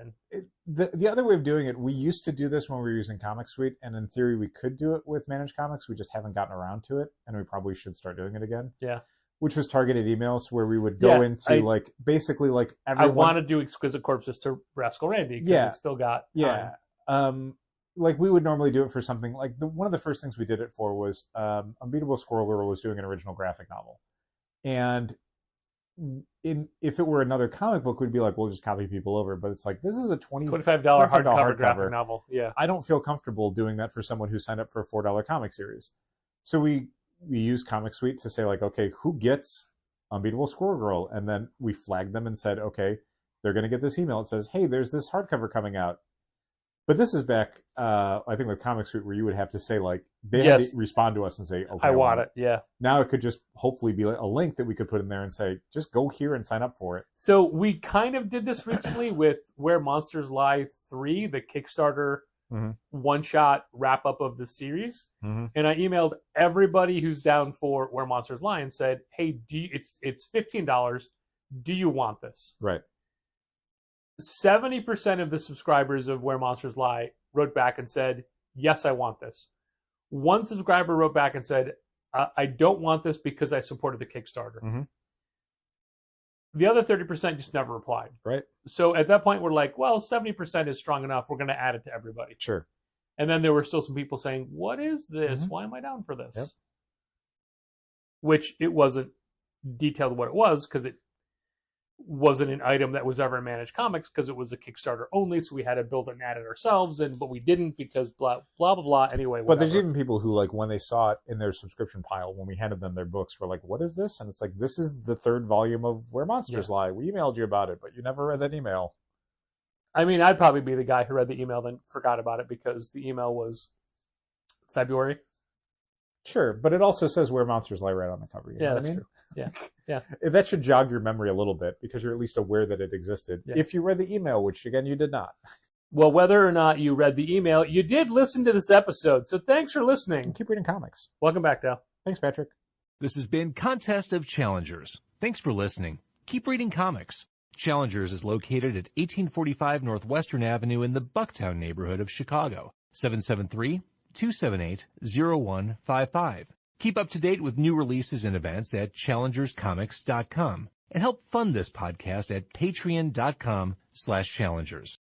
Speaker 10: The other way of doing it, we used to do this when we were using Comic Suite, and in theory we could do it with Managed Comics. We just haven't gotten around to it, and we probably should start doing it again.
Speaker 1: Yeah. Which
Speaker 10: was targeted emails where we would go into basically everyone.
Speaker 1: I want to do Exquisite Corpses to Rascal Randy because it's still got time.
Speaker 10: Like we would normally do it for something like one of the first things we did it for was Unbeatable Squirrel Girl was doing an original graphic novel, and if it were another comic book, we'd be like, we'll just copy people over. But it's like, this is a $25
Speaker 1: hardcover graphic novel. Yeah,
Speaker 10: I don't feel comfortable doing that for someone who signed up for a $4 comic series. So we use Comic Suite to say like, okay, who gets Unbeatable Squirrel Girl? And then we flagged them and said, okay, they're going to get this email. It says, hey, there's this hardcover coming out. But this is back, I think, with Comic Suite, where you would have to say, like, they had to respond to us and say, okay,
Speaker 1: I want it. Yeah.
Speaker 10: Now it could just hopefully be a link that we could put in there and say, just go here and sign up for it.
Speaker 1: So we kind of did this recently with Where Monsters Lie 3, the Kickstarter one-shot wrap-up of the series. And I emailed everybody who's down for Where Monsters Lie and said, hey, it's $15. Do you want this?
Speaker 10: Right.
Speaker 1: 70% of the subscribers of Where Monsters Lie wrote back and said, yes, I want this. One subscriber wrote back and said, I don't want this because I supported the Kickstarter. The other 30% just never replied.
Speaker 10: Right.
Speaker 1: So at that point, we're like, well, 70% is strong enough. We're going to add it to everybody.
Speaker 10: Sure.
Speaker 1: And then there were still some people saying, what is this? Why am I down for this?
Speaker 10: Yep.
Speaker 1: Which it wasn't detailed what it was, because it wasn't an item that was ever in Managed Comics, because it was a Kickstarter only, so we had to build it and add it ourselves, but we didn't because blah, blah, blah, blah. Anyway, whatever.
Speaker 10: But there's even people who, like, when they saw it in their subscription pile, when we handed them their books, were like, what is this? And it's like, this is the 3rd volume of Where Monsters Lie. We emailed you about it, but you never read that email.
Speaker 1: I mean, I'd probably be the guy who read the email then forgot about it, because the email was February.
Speaker 10: Sure, but it also says Where Monsters Lie right on the cover. You know
Speaker 1: That's
Speaker 10: what I mean?
Speaker 1: true. Yeah, yeah.
Speaker 10: That should jog your memory a little bit, because you're at least aware that it existed.
Speaker 1: Yeah.
Speaker 10: If you read the email, which, again, you did not.
Speaker 1: Well, whether or not you read the email, you did listen to this episode, so thanks for listening.
Speaker 10: Keep reading comics.
Speaker 1: Welcome back, Dal.
Speaker 10: Thanks, Patrick.
Speaker 4: This has been Contest of Challengers. Thanks for listening. Keep reading comics. Challengers is located at 1845 Northwestern Avenue in the Bucktown neighborhood of Chicago. 773-278-0155. Keep up to date with new releases and events at challengerscomics.com. And help fund this podcast at patreon.com/challengers.